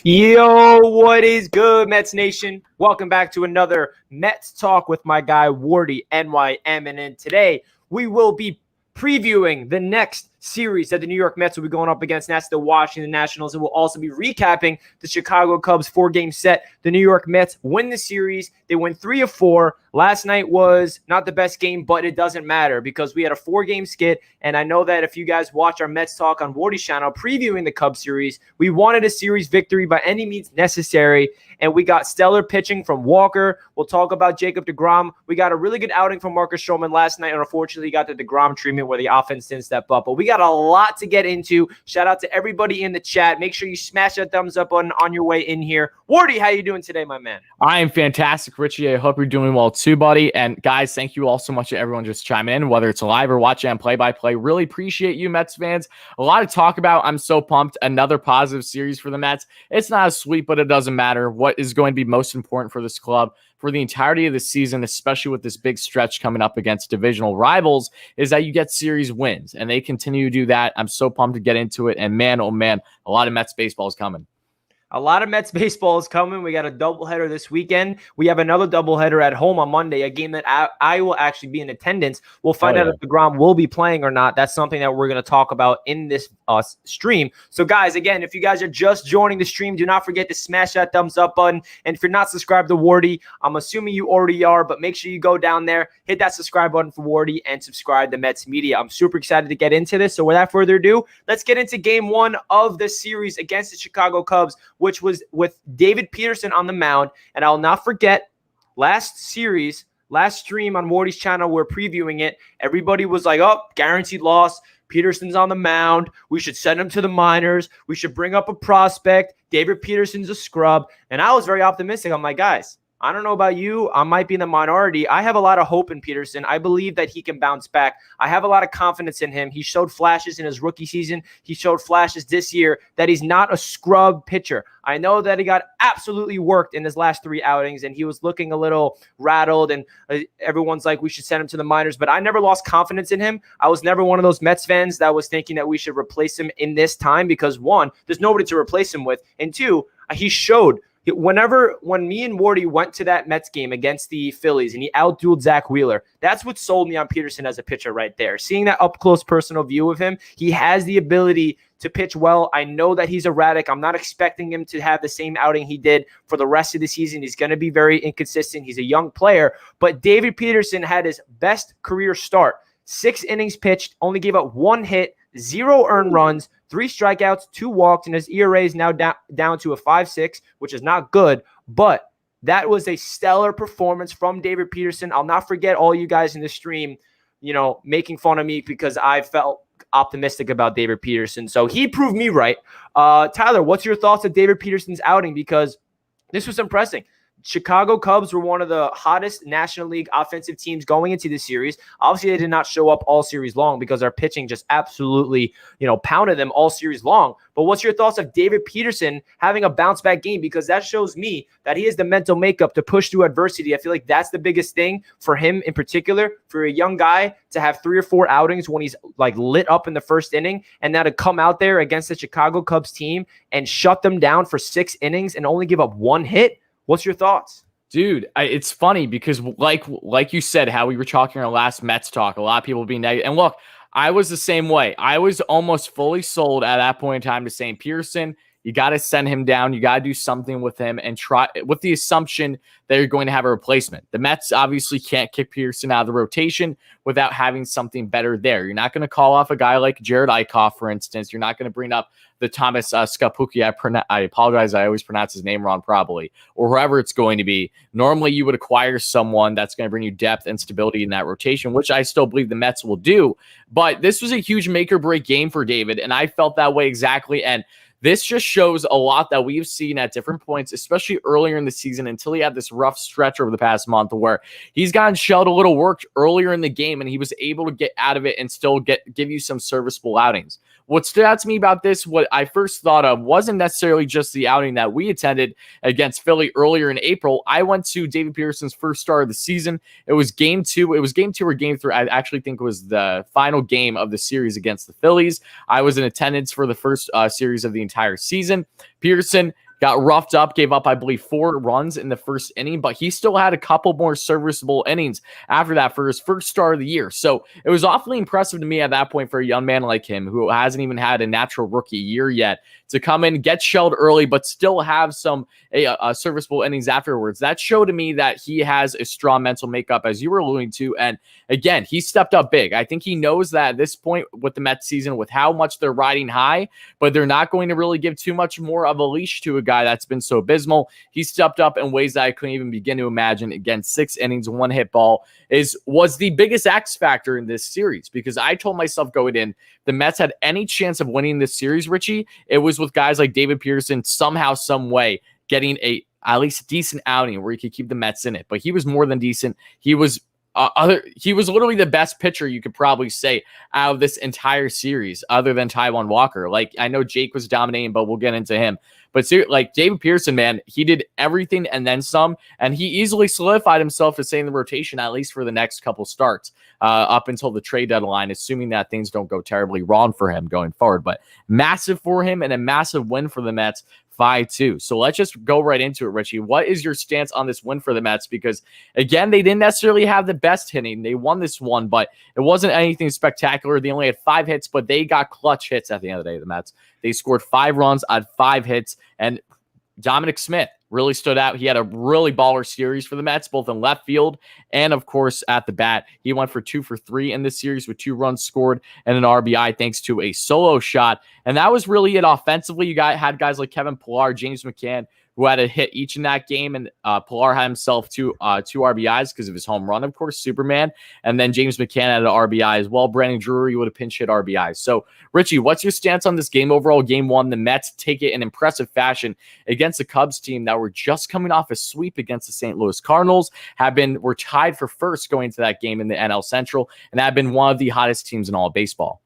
Yo, what is good, Mets Nation? Welcome back to another Mets Talk with my guy, WardyNYM. And today we will be previewing the next series that the New York Mets will be going up against, and that's the Washington Nationals. And we'll also be recapping the Chicago Cubs 4-game set. The New York Mets win the series. They win 3 of 4. Last night was not the best game, but it doesn't matter because we had a 4-game skit. And I know that if you guys watch our Mets Talk on Wardy's channel previewing the Cubs series, we wanted a series victory by any means necessary. And we got stellar pitching from Walker. We'll talk about Jacob deGrom. We got a really good outing from Marcus Stroman last night. And unfortunately, got the deGrom treatment where the offense didn't step up. But we got a lot to get into. Shout out to everybody in the chat. Make sure you smash that thumbs up button on your way in here. Wardy, how you doing today, my man? I am fantastic, Richie. I hope you're doing well too, buddy. And guys, thank you all so much to everyone just chiming in, whether it's live or watching on play-by-play. Really appreciate you, Mets fans. A lot to talk about. I'm so pumped. Another positive series for the Mets. It's not a sweep, but it doesn't matter. What is going to be most important for this club for the entirety of the season, especially with this big stretch coming up against divisional rivals, is that you get series wins, and they continue to do that. I'm so pumped to get into it, and man, oh man, a lot of Mets baseball is coming. A lot of Mets baseball is coming. We got a doubleheader this weekend. We have another doubleheader at home on Monday, a game that I will actually be in attendance. We'll find out if deGrom will be playing or not. That's something that we're going to talk about in this stream. So, guys, again, if you guys are just joining the stream, do not forget to smash that thumbs up button. And if you're not subscribed to Wardy, I'm assuming you already are, but make sure you go down there, hit that subscribe button for Wardy, and subscribe to Mets Media. I'm super excited to get into this. So, without further adu, let's get into game one of the series against the Chicago Cubs, which was with David Peterson on the mound. And I'll not forget, last stream on Wardy's channel, we're previewing it. Everybody was like, oh, guaranteed loss. Peterson's on the mound. We should send him to the minors. We should bring up a prospect. David Peterson's a scrub. And I was very optimistic. I'm like, guys, I don't know about you. I might be in the minority. I have a lot of hope in Peterson. I believe that he can bounce back. I have a lot of confidence in him. He showed flashes in his rookie season. He showed flashes this year that he's not a scrub pitcher. I know that he got absolutely worked in his last 3 outings, and he was looking a little rattled, and everyone's like, we should send him to the minors. But I never lost confidence in him. I was never one of those Mets fans that was thinking that we should replace him in this time because, 1, there's nobody to replace him with, and 2, he showed when me and Wardy went to that Mets game against the Phillies and he outdueled Zach Wheeler, that's what sold me on Peterson as a pitcher right there. Seeing that up-close personal view of him, he has the ability to pitch well. I know that he's erratic. I'm not expecting him to have the same outing he did for the rest of the season. He's going to be very inconsistent. He's a young player. But David Peterson had his best career start. 6 innings pitched, only gave up 1 hit, 0 earned runs, 3 strikeouts, 2 walks, and his ERA is now down to a 5.6, which is not good. But that was a stellar performance from David Peterson. I'll not forget all you guys in the stream, making fun of me because I felt optimistic about David Peterson. So he proved me right. Tyler, what's your thoughts of David Peterson's outing? Because this was impressive. Chicago Cubs were one of the hottest National League offensive teams going into this series. Obviously, they did not show up all series long because our pitching just absolutely, pounded them all series long. But what's your thoughts of David Peterson having a bounce back game? Because that shows me that he has the mental makeup to push through adversity. I feel like that's the biggest thing for him in particular, for a young guy to have 3 or 4 outings when he's like lit up in the first inning, and now to come out there against the Chicago Cubs team and shut them down for 6 innings and only give up 1 hit. What's your thoughts? Dude, it's funny because like you said, how we were talking in our last Mets talk, a lot of people being negative. And look, I was the same way. I was almost fully sold at that point in time to saying, Pearson, you got to send him down. You got to do something with him and try with the assumption that you're going to have a replacement. The Mets obviously can't kick Pearson out of the rotation without having something better there. You're not going to call off a guy like Jared Eichhoff, for instance. You're not going to bring up the Thomas Skapuki. I apologize. I always pronounce his name wrong probably, or whoever it's going to be. Normally you would acquire someone that's going to bring you depth and stability in that rotation, which I still believe the Mets will do. But this was a huge make or break game for David, and I felt that way exactly. And this just shows a lot that we've seen at different points, especially earlier in the season, until he had this rough stretch over the past month where he's gotten shelled a little work earlier in the game and he was able to get out of it and still give you some serviceable outings. What stood out to me about this, what I first thought of, wasn't necessarily just the outing that we attended against Philly earlier in April. I went to David Peterson's first start of the season. It was game 2. It was game 2 or game 3. I actually think it was the final game of the series against the Phillies. I was in attendance for the first series of the entire season. Peterson got roughed up, gave up, I believe, 4 runs in the first inning, but he still had a couple more serviceable innings after that for his first start of the year. So it was awfully impressive to me at that point for a young man like him who hasn't even had a natural rookie year yet to come in, get shelled early, but still have some serviceable innings afterwards. That showed to me that he has a strong mental makeup, as you were alluding to. And again, he stepped up big. I think he knows that at this point with the Mets season, with how much they're riding high, but they're not going to really give too much more of a leash to a guy that's been so abysmal. He stepped up in ways that I couldn't even begin to imagine. Again, 6 innings, 1 hit ball was the biggest X factor in this series, because I told myself going in, the Mets had any chance of winning this series, Richie, it was with guys like David Peterson somehow, some way getting at least decent outing where he could keep the Mets in it. But he was more than decent. He was literally the best pitcher you could probably say out of this entire series, other than Taijuan Walker. Like, I know Jake was dominating, but we'll get into him. But like David Pearson, man, he did everything and then some, and he easily solidified himself to stay in the rotation at least for the next couple starts up until the trade deadline, assuming that things don't go terribly wrong for him going forward. But massive for him and a massive win for the Mets. 5-2. So let's just go right into it, Richie. What is your stance on this win for the Mets? Because, again, they didn't necessarily have the best hitting. They won this one, but it wasn't anything spectacular. They only had 5 hits, but they got clutch hits at the end of the day, the Mets. They scored 5 runs on 5 hits, and Dominic Smith really stood out. He had a really baller series for the Mets, both in left field and, of course, at the bat. He went for 2 for 3 in this series with 2 runs scored and an RBI thanks to a solo shot. And that was really it offensively. You had guys like Kevin Pillar, James McCann, who had a hit each in that game. And Pillar had himself two RBIs because of his home run, of course, Superman. And then James McCann had an RBI as well. Brandon Drury would have pinch hit RBIs. So, Richie, what's your stance on this game overall? Game 1, the Mets take it in impressive fashion against the Cubs team that were just coming off a sweep against the St. Louis Cardinals, were tied for first going into that game in the NL Central, and have been one of the hottest teams in all of baseball.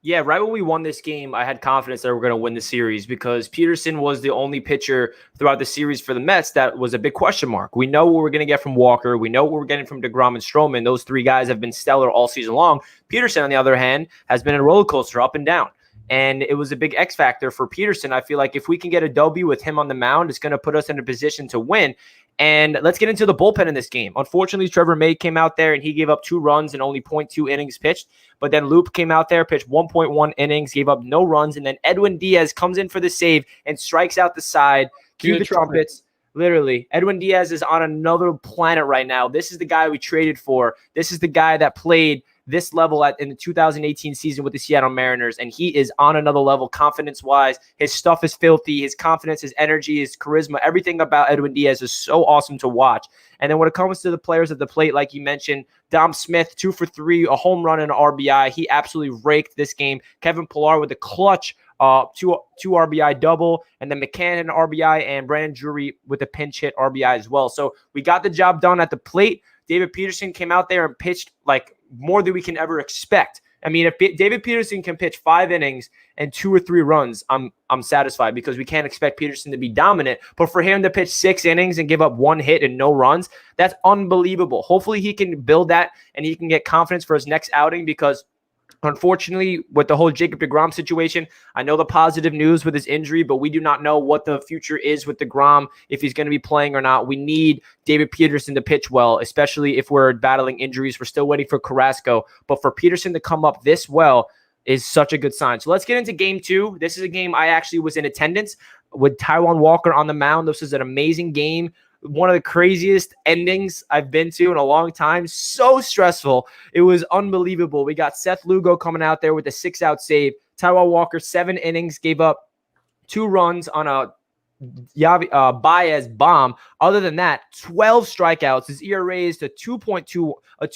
Yeah, right when we won this game, I had confidence that we were going to win the series because Peterson was the only pitcher throughout the series for the Mets that was a big question mark. We know what we're going to get from Walker. We know what we're getting from deGrom and Stroman. Those 3 guys have been stellar all season long. Peterson, on the other hand, has been a roller coaster up and down. And it was a big X factor for Peterson. I feel like if we can get a W with him on the mound, it's going to put us in a position to win. And let's get into the bullpen in this game. Unfortunately, Trevor May came out there and he gave up 2 runs and only 0.2 innings pitched. But then Loop came out there, pitched 1.1 innings, gave up no runs. And then Edwin Diaz comes in for the save and strikes out the side. Cue the trumpets. Literally, Edwin Diaz is on another planet right now. This is the guy we traded for. This is the guy that played this level in the 2018 season with the Seattle Mariners, and he is on another level confidence-wise. His stuff is filthy. His confidence, his energy, his charisma, everything about Edwin Diaz is so awesome to watch. And then when it comes to the players at the plate, like you mentioned, Dom Smith, 2 for 3, a home run and an RBI. He absolutely raked this game. Kevin Pillar with a clutch two RBI double, and then McCann an RBI, and Brandon Drury with a pinch hit RBI as well. So we got the job done at the plate. David Peterson came out there and pitched like more than we can ever expect. I mean, if David Peterson can pitch 5 innings and 2 or 3 runs, I'm satisfied, because we can't expect Peterson to be dominant. But for him to pitch 6 innings and give up 1 hit and no runs, that's unbelievable. Hopefully he can build that and he can get confidence for his next outing, because unfortunately, with the whole Jacob deGrom situation, I know the positive news with his injury, but we do not know what the future is with deGrom, if he's going to be playing or not. We need David Peterson to pitch well, especially if we're battling injuries. We're still waiting for Carrasco, but for Peterson to come up this well is such a good sign. So let's get into game 2. This is a game I actually was in attendance with Taijuan Walker on the mound. This is an amazing game. One of the craziest endings I've been to in a long time. So stressful. It was unbelievable. We got Seth Lugo coming out there with a 6-out save. Taijuan Walker, 7 innings, gave up 2 runs on a Baez bomb. Other than that, 12 strikeouts. His ERA is to 2.12. And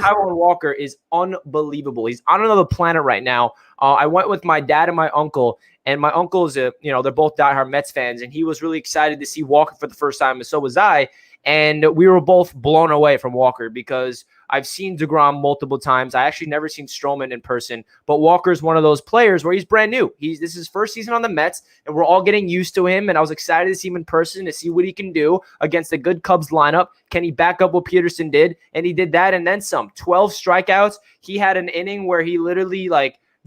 Taijuan Walker is unbelievable. He's on another planet right now. I went with my dad and my uncle. And my uncle is they're both diehard Mets fans, and he was really excited to see Walker for the first time, and so was I. And we were both blown away from Walker, because I've seen deGrom multiple times. I actually never seen Stroman in person, but Walker's one of those players where he's brand new. This is his first season on the Mets, and we're all getting used to him. And I was excited to see him in person, to see what he can do against a good Cubs lineup. Can he back up what Peterson did? And he did that and then some. 12 strikeouts. He had an inning where he literally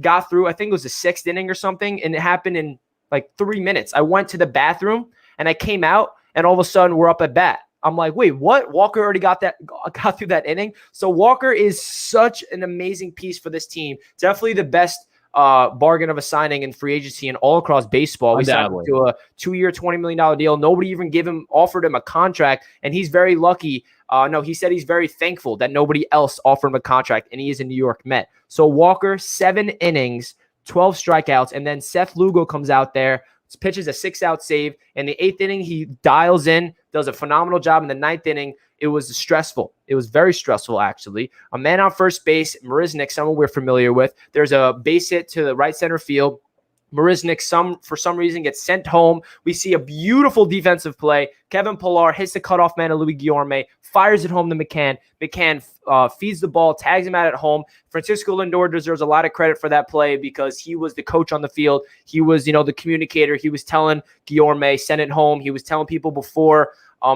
got through, I think it was the 6th inning or something, and it happened in like 3 minutes. I went to the bathroom and I came out, and all of a sudden we're up at bat. I'm like, wait, what? Walker already got through that inning. So Walker is such an amazing piece for this team. Definitely the best bargain of a signing in free agency and all across baseball. We signed him to a 2-year, $20 million deal. Nobody even offered him a contract, and he's very lucky. No, he said he's very thankful that nobody else offered him a contract, and he is a New York Met. So Walker, 7 innings, 12 strikeouts, and then Seth Lugo comes out there, pitches a 6-out save. In the 8th inning, he dials in, does a phenomenal job. In the 9th inning, it was stressful. It was very stressful, actually. A man on first base, Marisnick, someone we're familiar with. There's a base hit to the right center field. Marisnick, for some reason, gets sent home. We see a beautiful defensive play. Kevin Pillar hits the cutoff man of Louis Guillorme, fires it home to McCann. McCann feeds the ball, tags him out at home. Francisco Lindor deserves a lot of credit for that play because he was the coach on the field. He was, the communicator. He was telling Guillorme, send it home. He was telling people before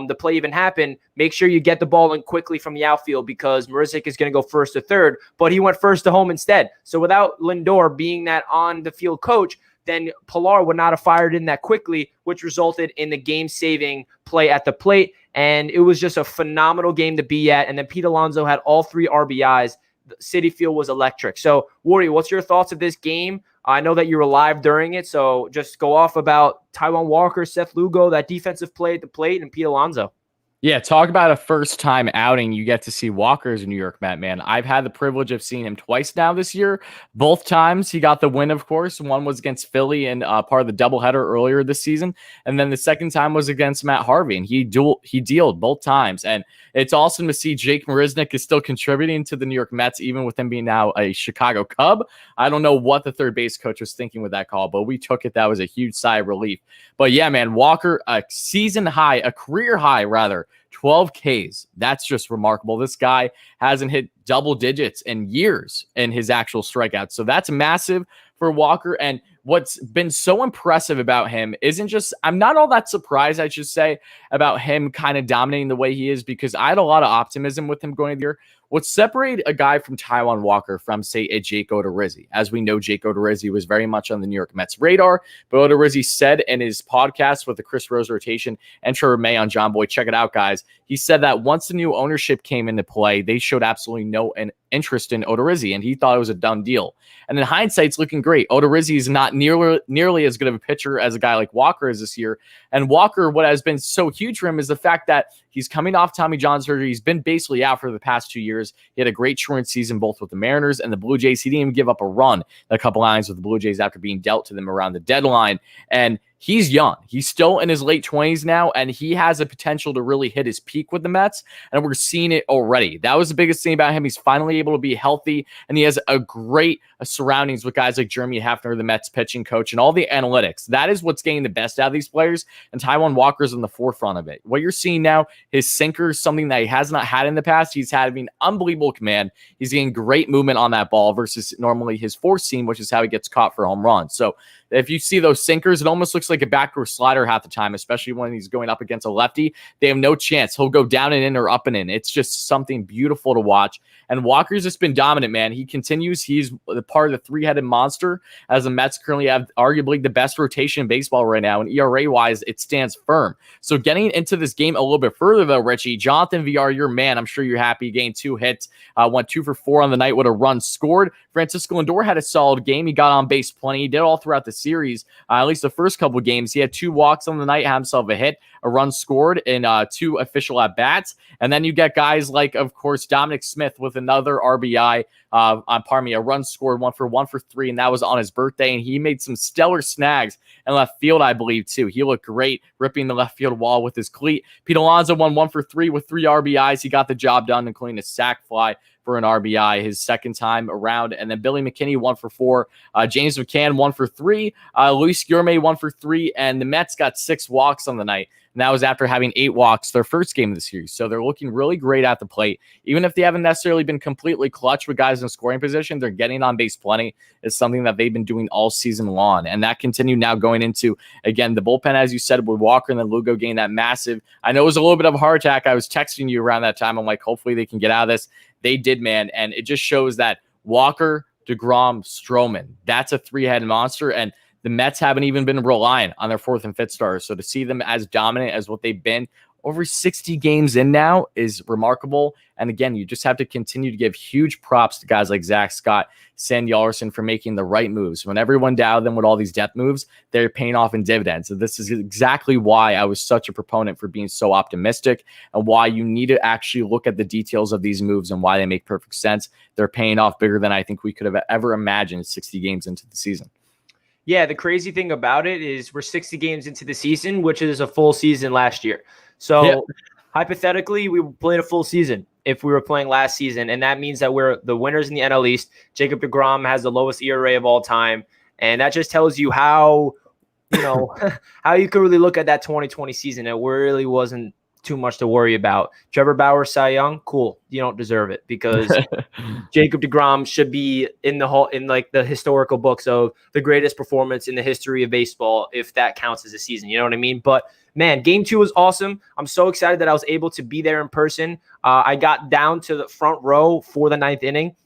the play even happened, make sure you get the ball in quickly from the outfield because Marisnick is going to go first to third, but he went first to home instead. So without Lindor being that on-the-field coach, then Pillar would not have fired in that quickly, which resulted in the game-saving play at the plate, and it was just a phenomenal game to be at, and then Pete Alonso had all 3 RBIs. Citi Field was electric. So, Wardy, what's your thoughts of this game? I know that you were live during it, so just go off about Taijuan Walker, Seth Lugo, that defensive play at the plate, and Pete Alonso. Yeah, talk about a first-time outing. You get to see Walker as a New York Met, man. I've had the privilege of seeing him twice now this year. Both times he got the win, of course. One was against Philly and part of the doubleheader earlier this season. And then the second time was against Matt Harvey, and he dealed both times. And it's awesome to see Jake Marisnick is still contributing to the New York Mets, even with him being now a Chicago Cub. I don't know what the third base coach was thinking with that call, but we took it. That was a huge sigh of relief. But yeah, man, Walker, a season high, a career high, rather, 12 Ks. That's just remarkable. This guy hasn't hit double digits in years in his actual strikeouts. So that's massive for Walker. And what's been so impressive about him isn't just, I'm not all that surprised, I should say, about him kind of dominating the way he is, because I had a lot of optimism with him going into the year. What separated a guy from Taijuan Walker from, say, a Jake Odorizzi? As we know, Jake Odorizzi was very much on the New York Mets radar, but Odorizzi said in his podcast with the Chris Rose rotation and Trevor May on John Boy, check it out, guys. He said that once the new ownership came into play, they showed absolutely no interest in Odorizzi, and he thought it was a done deal. And in hindsight, it's looking great. Odorizzi is not nearly as good of a pitcher as a guy like Walker is this year. And Walker, what has been so huge for him is the fact that he's coming off Tommy John surgery. He's been basically out for the past 2 years. He had a great shortened season both with the Mariners and the Blue Jays. He didn't even give up a run in a couple lines with the Blue Jays after being dealt to them around the deadline. And he's young. He's still in his late 20s now, and he has a potential to really hit his peak with the Mets, and we're seeing it already. That was the biggest thing about him. He's finally able to be healthy, and he has a great surroundings with guys like Jeremy Hefner, the Mets pitching coach, and all the analytics. That is what's getting the best out of these players, and Taijuan Walker's on the forefront of it. What you're seeing now, his sinker is something that he has not had in the past. He's having unbelievable command. He's getting great movement on that ball versus normally his four seam, which is how he gets caught for home runs. So if you see those sinkers, it almost looks like a backdoor slider half the time, especially when he's going up against a lefty. They have no chance. He'll go down and in or up and in. It's just something beautiful to watch. And Walker's just been dominant, man. He continues. He's the part of the three-headed monster, as the Mets currently have arguably the best rotation in baseball right now. And ERA-wise, it stands firm. So getting into this game a little bit further, though, Richie, Jonathan VR, your man, I'm sure you're happy. Gained 2 hits, went 2 for 4 on the night with a run scored. Francisco Lindor had a solid game. He got on base plenty. He did all throughout the series, at least the first couple of games. He had 2 walks on the night, had himself a hit, a run scored in 2 official at-bats. And then you get guys like, of course, Dominic Smith with another RBI, a run scored, 1 for 3, and that was on his birthday. And he made some stellar snags in left field, I believe, too. He looked great ripping the left field wall with his cleat. Pete Alonso won 1 for 3 with 3 RBIs. He got the job done, including a sac fly for an RBI his second time around. And then Billy McKinney 1 for 4. James McCann 1 for 3. Luis Guillorme 1 for 3. And the Mets got 6 walks on the night. And that was after having 8 walks their first game of the series. So they're looking really great at the plate. Even if they haven't necessarily been completely clutch with guys in scoring position, they're getting on base plenty. It's something that they've been doing all season long. And that continued now going into, again, the bullpen, as you said, with Walker and then Lugo getting that massive. I know it was a little bit of a heart attack. I was texting you around that time. I'm like, hopefully they can get out of this. They did, man. And it just shows that Walker, deGrom, Stroman, that's a 3-headed monster. And the Mets haven't even been reliant on their fourth and fifth starters. So to see them as dominant as what they've been over 60 games in now is remarkable. And again, you just have to continue to give huge props to guys like Zach Scott, Sam Yellerson for making the right moves. When everyone doubted them with all these depth moves, they're paying off in dividends. So this is exactly why I was such a proponent for being so optimistic and why you need to actually look at the details of these moves and why they make perfect sense. They're paying off bigger than I think we could have ever imagined 60 games into the season. Yeah, the crazy thing about it is we're 60 games into the season, which is a full season last year. So hypothetically, we played a full season if we were playing last season, and that means that we're the winners in the NL East. Jacob deGrom has the lowest ERA of all time, and that just tells you how, how you could really look at that 2020 season. It really wasn't too much to worry about. Trevor Bauer, Cy Young, cool. You don't deserve it because Jacob deGrom should be in the historical books of the greatest performance in the history of baseball, if that counts as a season. You know what I mean? But man, game 2 was awesome. I'm so excited that I was able to be there in person. I got down to the front row for the 9th inning.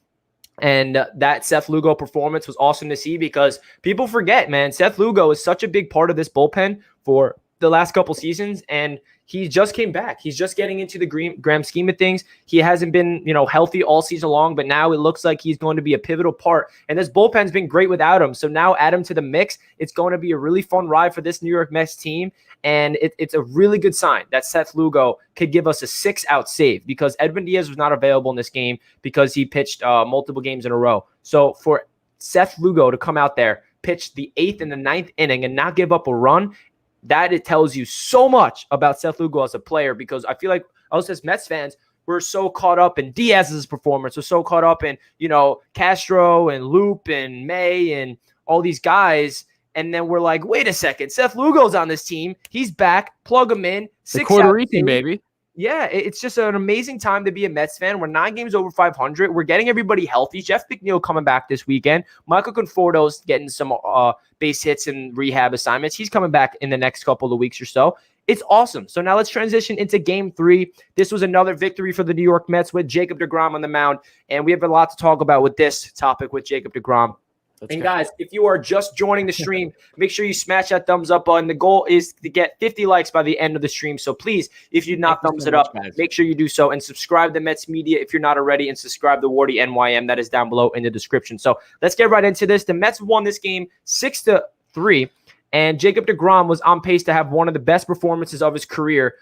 And that Seth Lugo performance was awesome to see because people forget, man, Seth Lugo is such a big part of this bullpen for the last couple seasons, and he just came back. He's just getting into the grand scheme of things. He hasn't been, healthy all season long, but now it looks like he's going to be a pivotal part. And this bullpen's been great without him. So now add him to the mix. It's going to be a really fun ride for this New York Mets team. And it's a really good sign that Seth Lugo could give us a 6-out save because Edwin Diaz was not available in this game because he pitched multiple games in a row. So for Seth Lugo to come out there, pitch the 8th and the 9th inning and not give up a run, that it tells you so much about Seth Lugo as a player, because I feel like us as Mets fans, we're so caught up in Diaz's performance. We're so caught up in, Castro and Loop and May and all these guys. And then we're like, wait a second, Seth Lugo's on this team. He's back. Plug him in. The quarter team, baby. Yeah, it's just an amazing time to be a Mets fan. We're 9 games over 500. We're getting everybody healthy. Jeff McNeil coming back this weekend. Michael Conforto's getting some base hits and rehab assignments. He's coming back in the next couple of weeks or so. It's awesome. So now let's transition into game 3. This was another victory for the New York Mets with Jacob deGrom on the mound. And we have a lot to talk about with this topic with Jacob deGrom. Guys, if you are just joining the stream, make sure you smash that thumbs up button. The goal is to get 50 likes by the end of the stream. So please, if you've not thumbs it up, make sure you do so and subscribe to Mets Media if you're not already, and subscribe to WardyNYM. That is down below in the description. So let's get right into this. The Mets won this game 6-3, and Jacob deGrom was on pace to have one of the best performances of his career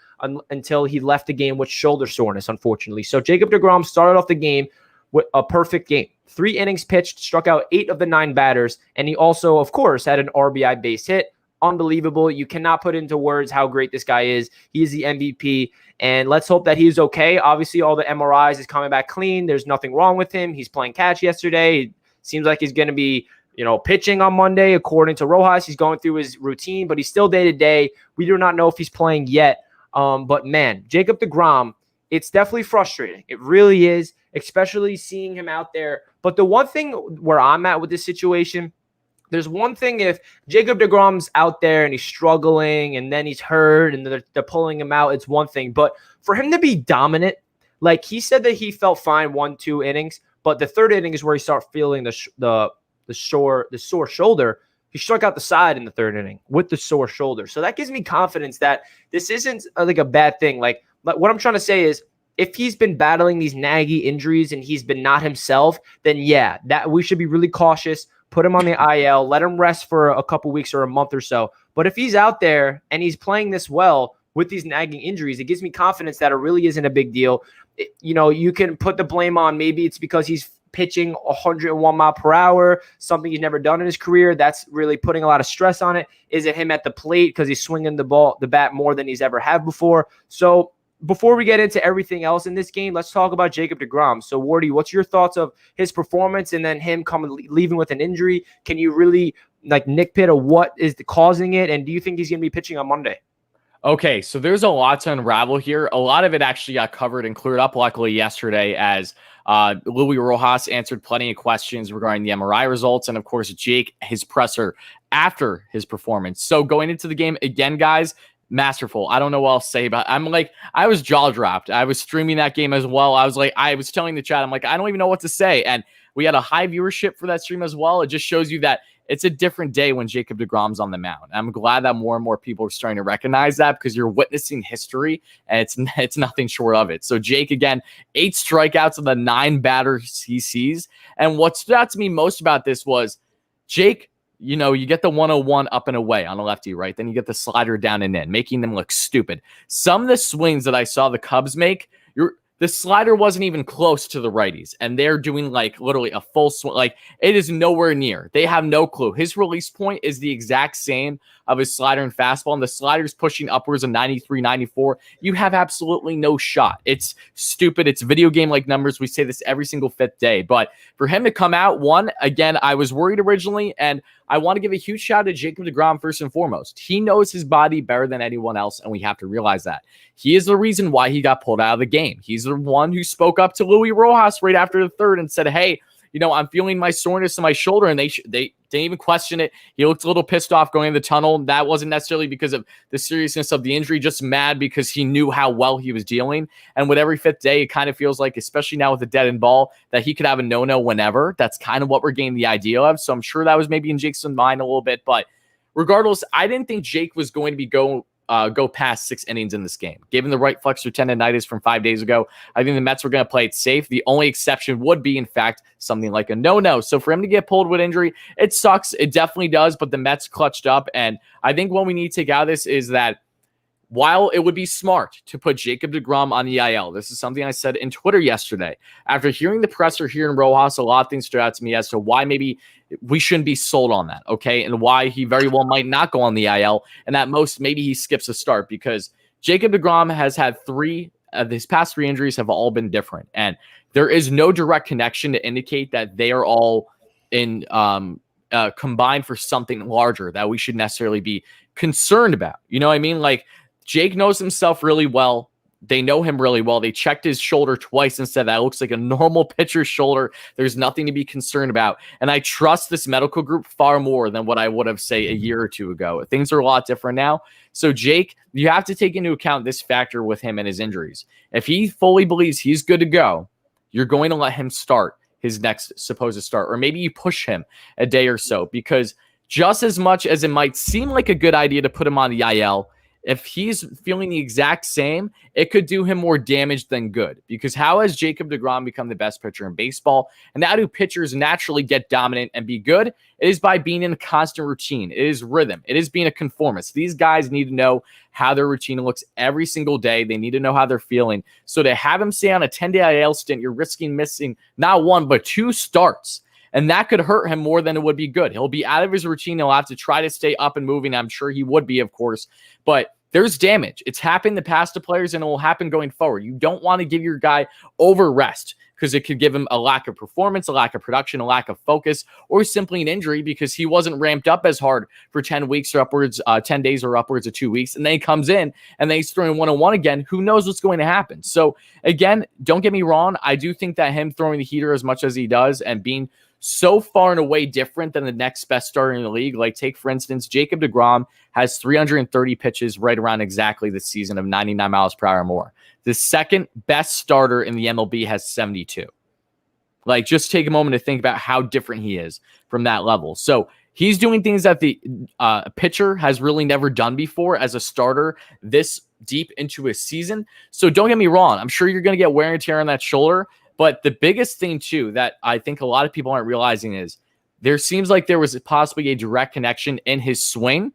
until he left the game with shoulder soreness, unfortunately. So Jacob deGrom started off the game with a perfect game. 3 innings pitched, struck out 8 of the 9 batters, and he also, of course, had an RBI base hit. Unbelievable. You cannot put into words how great this guy is. He is the MVP, and let's hope that he's okay. Obviously, all the MRIs is coming back clean. There's nothing wrong with him. He's playing catch yesterday. It seems like he's going to be, pitching on Monday, according to Rojas. He's going through his routine, but he's still day-to-day. We do not know if he's playing yet. But, man, Jacob deGrom, it's definitely frustrating. It really is, especially seeing him out there. But the one thing where I'm at with this situation, there's one thing if Jacob deGrom's out there and he's struggling and then he's hurt and they're pulling him out, it's one thing. But for him to be dominant, like he said that he felt fine 1-2 innings, but the 3rd inning is where he started feeling the sore shoulder. He struck out the side in the 3rd inning with the sore shoulder. So that gives me confidence that this isn't like a bad thing. Like what I'm trying to say is, if he's been battling these naggy injuries and he's been not himself, then yeah, that we should be really cautious. Put him on the IL, let him rest for a couple weeks or a month or so. But if he's out there and he's playing this well with these nagging injuries, it gives me confidence that it really isn't a big deal. You can put the blame on maybe it's because he's pitching 101 mile per hour, something he's never done in his career. That's really putting a lot of stress on it. Is it him at the plate because he's swinging the bat more than he's ever had before? So before we get into everything else in this game, let's talk about Jacob deGrom. So, Wardy, what's your thoughts of his performance and then him leaving with an injury? Can you really nitpick of what is causing it? And do you think he's going to be pitching on Monday? Okay, so there's a lot to unravel here. A lot of it actually got covered and cleared up, luckily, yesterday as Louis Rojas answered plenty of questions regarding the MRI results. And, of course, Jake, his presser after his performance. So going into the game, again, guys, masterful. I don't know what else to say about it. I'm like, I was jaw dropped. I was streaming that game as well. I was telling the chat, I'm like, I don't even know what to say. And we had a high viewership for that stream as well. It just shows you that it's a different day when Jacob deGrom's on the mound. I'm glad that more and more people are starting to recognize that, because you're witnessing history, and it's nothing short of it. So Jake, again, 8 strikeouts of the 9 batters he sees. And what stood out to me most about this was Jake, you get the 101 up and away on a lefty, right? Then you get the slider down and in, making them look stupid. Some of the swings that I saw the Cubs make, the slider wasn't even close to the righties, and they're doing like literally a full swing. Like, it is nowhere near. They have no clue. His release point is the exact same of his slider and fastball, and the slider's pushing upwards of 93, 94. You have absolutely no shot. It's stupid. It's video game-like numbers. We say this every single 5th day, but for him to come out, again, I was worried originally, and I want to give a huge shout out to Jacob deGrom first and foremost. He knows his body better than anyone else, and we have to realize that. He is the reason why he got pulled out of the game. He's the one who spoke up to Luis Rojas right after the 3rd and said, hey, I'm feeling my soreness in my shoulder, and they didn't even question it. He looked a little pissed off going in the tunnel. That wasn't necessarily because of the seriousness of the injury, just mad because he knew how well he was dealing. And with every 5th day, it kind of feels like, especially now with the dead end ball, that he could have a no-no whenever. That's kind of what we're getting the idea of. So I'm sure that was maybe in Jake's mind a little bit. But regardless, I didn't think Jake was going to be go past 6 innings in this game. Given the right flexor tendonitis from 5 days ago, I think the Mets were going to play it safe. The only exception would be, in fact, something like a no-no. So for him to get pulled with injury, it sucks. It definitely does, but the Mets clutched up. And I think what we need to take out of this is that while it would be smart to put Jacob deGrom on the IL, this is something I said in Twitter yesterday. After hearing the presser here in Rojas, a lot of things stood out to me as to why maybe we shouldn't be sold on that, okay? And why he very well might not go on the IL, and at most, maybe he skips a start, because Jacob deGrom has had his past 3 injuries have all been different, and there is no direct connection to indicate that they are all in combined for something larger that we should necessarily be concerned about. You know what I mean? Like, Jake knows himself really well. They know him really well. They checked his shoulder twice and said that looks like a normal pitcher's shoulder. There's nothing to be concerned about. And I trust this medical group far more than what I would have, say, a year or 2 ago. Things are a lot different now. So, Jake, you have to take into account this factor with him and his injuries. If he fully believes he's good to go, you're going to let him start his next supposed start. Or maybe you push him a day or so, because just as much as it might seem like a good idea to put him on the IL, if he's feeling the exact same, it could do him more damage than good. Because how has Jacob deGrom become the best pitcher in baseball? And how do pitchers naturally get dominant and be good? It is by being in a constant routine. It is rhythm. It is being a conformist. These guys need to know how their routine looks every single day. They need to know how they're feeling. So to have him stay on a 10-day IL stint, you're risking missing not 1, but 2 starts. And that could hurt him more than it would be good. He'll be out of his routine. He'll have to try to stay up and moving. I'm sure he would be, of course. But there's damage. It's happened in the past to players, and it will happen going forward. You don't want to give your guy over rest, because it could give him a lack of performance, a lack of production, a lack of focus, or simply an injury because he wasn't ramped up as hard for 10 weeks or upwards, 10 days or upwards of 2 weeks. And then he comes in and then he's throwing 101 again. Who knows what's going to happen? So again, don't get me wrong. I do think that him throwing the heater as much as he does and being so far and away different than the next best starter in the league. Like, take, for instance, Jacob deGrom has 330 pitches right around exactly this season of 99 miles per hour or more. The second best starter in the MLB has 72. Like, just take a moment to think about how different he is from that level. So he's doing things that the pitcher has really never done before as a starter this deep into a season. So don't get me wrong. I'm sure you're going to get wear and tear on that shoulder. But the biggest thing, too, that I think a lot of people aren't realizing is there seems like there was possibly a direct connection in his swing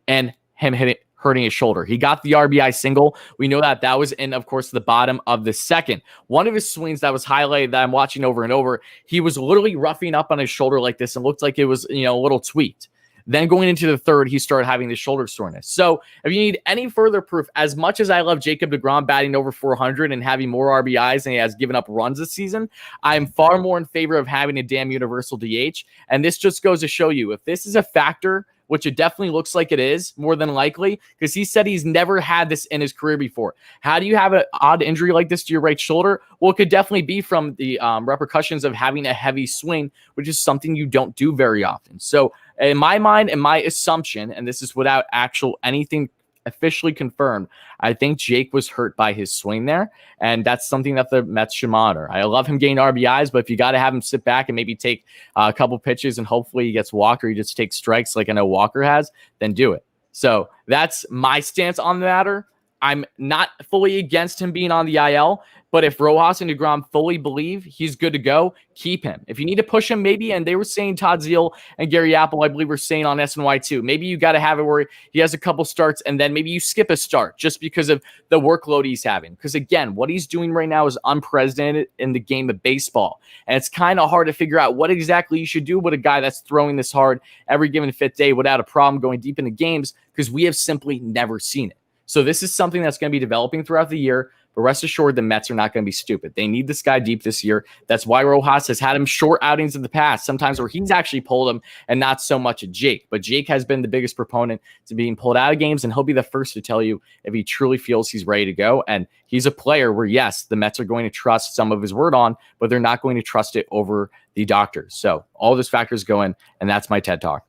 and him hurting his shoulder. He got the RBI single. We know that that was in, of course, the bottom of the second. One of his swings that was highlighted that I'm watching over and over, he was literally roughing up on his shoulder like this and looked like it was, a little tweaked. Then going into the third, he started having the shoulder soreness. So if you need any further proof, as much as I love Jacob deGrom batting over 400 and having more RBIs than he has given up runs this season, I'm far more in favor of having a damn universal DH. And this just goes to show you, if this is a factor, which it definitely looks like it is, more than likely, because he said he's never had this in his career before. How do you have an odd injury like this to your right shoulder? Well, it could definitely be from the repercussions of having a heavy swing, which is something you don't do very often. So in my mind and my assumption, and this is without actual anything officially confirmed. I think Jake was hurt by his swing there, and that's something that the Mets should monitor. I love him getting RBIs, but if you got to have him sit back and maybe take a couple pitches and hopefully he gets walked or he just takes strikes like I know Walker has, then do it. So that's my stance on the matter. I'm not fully against him being on the IL, but if Rojas and deGrom fully believe he's good to go, keep him. If you need to push him, maybe, and they were saying Todd Zeal and Gary Apple, I believe, were saying on SNY too, maybe you got to have it where he has a couple starts and then maybe you skip a start just because of the workload he's having. Because again, what he's doing right now is unprecedented in the game of baseball. And it's kind of hard to figure out what exactly you should do with a guy that's throwing this hard every given fifth day without a problem going deep into games, because we have simply never seen it. So this is something that's going to be developing throughout the year, but rest assured the Mets are not going to be stupid. They need this guy deep this year. That's why Rojas has had him short outings in the past, sometimes where he's actually pulled him and not so much at Jake. But Jake has been the biggest proponent to being pulled out of games, and he'll be the first to tell you if he truly feels he's ready to go. And he's a player where, yes, the Mets are going to trust some of his word on, but they're not going to trust it over the doctors. So all those factors go in, and that's my TED Talk.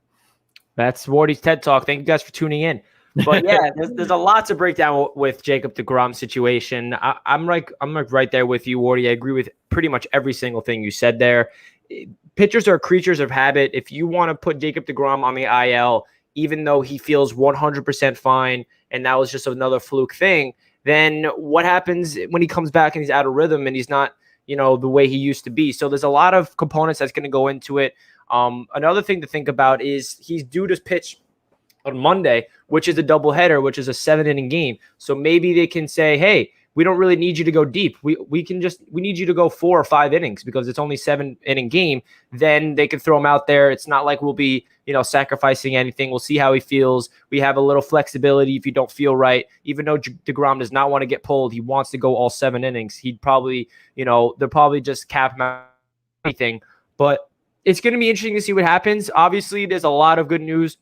That's Wardy's TED Talk. Thank you guys for tuning in. But yeah, there's a lot to break down with Jacob deGrom situation. I'm like right there with you, Wardy. I agree with pretty much every single thing you said there. Pitchers are creatures of habit. If you want to put Jacob deGrom on the IL, even though he feels 100% fine and that was just another fluke thing, then what happens when he comes back and he's out of rhythm and he's not, the way he used to be? So there's a lot of components that's going to go into it. Another thing to think about is he's due to pitch on Monday, which is a doubleheader, which is a 7-inning game. So maybe they can say, hey, we don't really need you to go deep. We need you to go 4 or 5 innings because it's only 7-inning game. Then they can throw him out there. It's not like we'll be, sacrificing anything. We'll see how he feels. We have a little flexibility if you don't feel right. Even though deGrom does not want to get pulled, he wants to go all 7 innings. He'd probably, they'll probably just cap him out anything. But it's going to be interesting to see what happens. Obviously, there's a lot of good news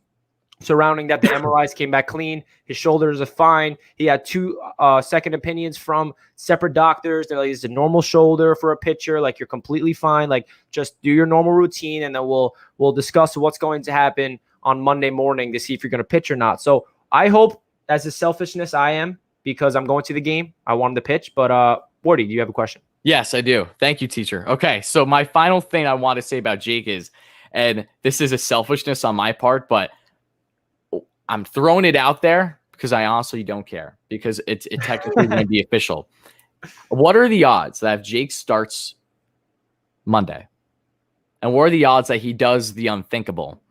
surrounding that. The MRIs came back clean. His shoulders are fine. He had 2 second opinions from separate doctors. They're like, it's a normal shoulder for a pitcher. Like, you're completely fine. Like, just do your normal routine, and then we'll discuss what's going to happen on Monday morning to see if you're going to pitch or not. So I hope, as a selfishness I am, because I'm going to the game, I want him to pitch. But Wardy, do you have a question? Yes, I do. Thank you, teacher. Okay, so my final thing I want to say about Jake is, and this is a selfishness on my part, but I'm throwing it out there because I honestly don't care, because it technically may be official. What are the odds that if Jake starts Monday, and what are the odds that he does the unthinkable,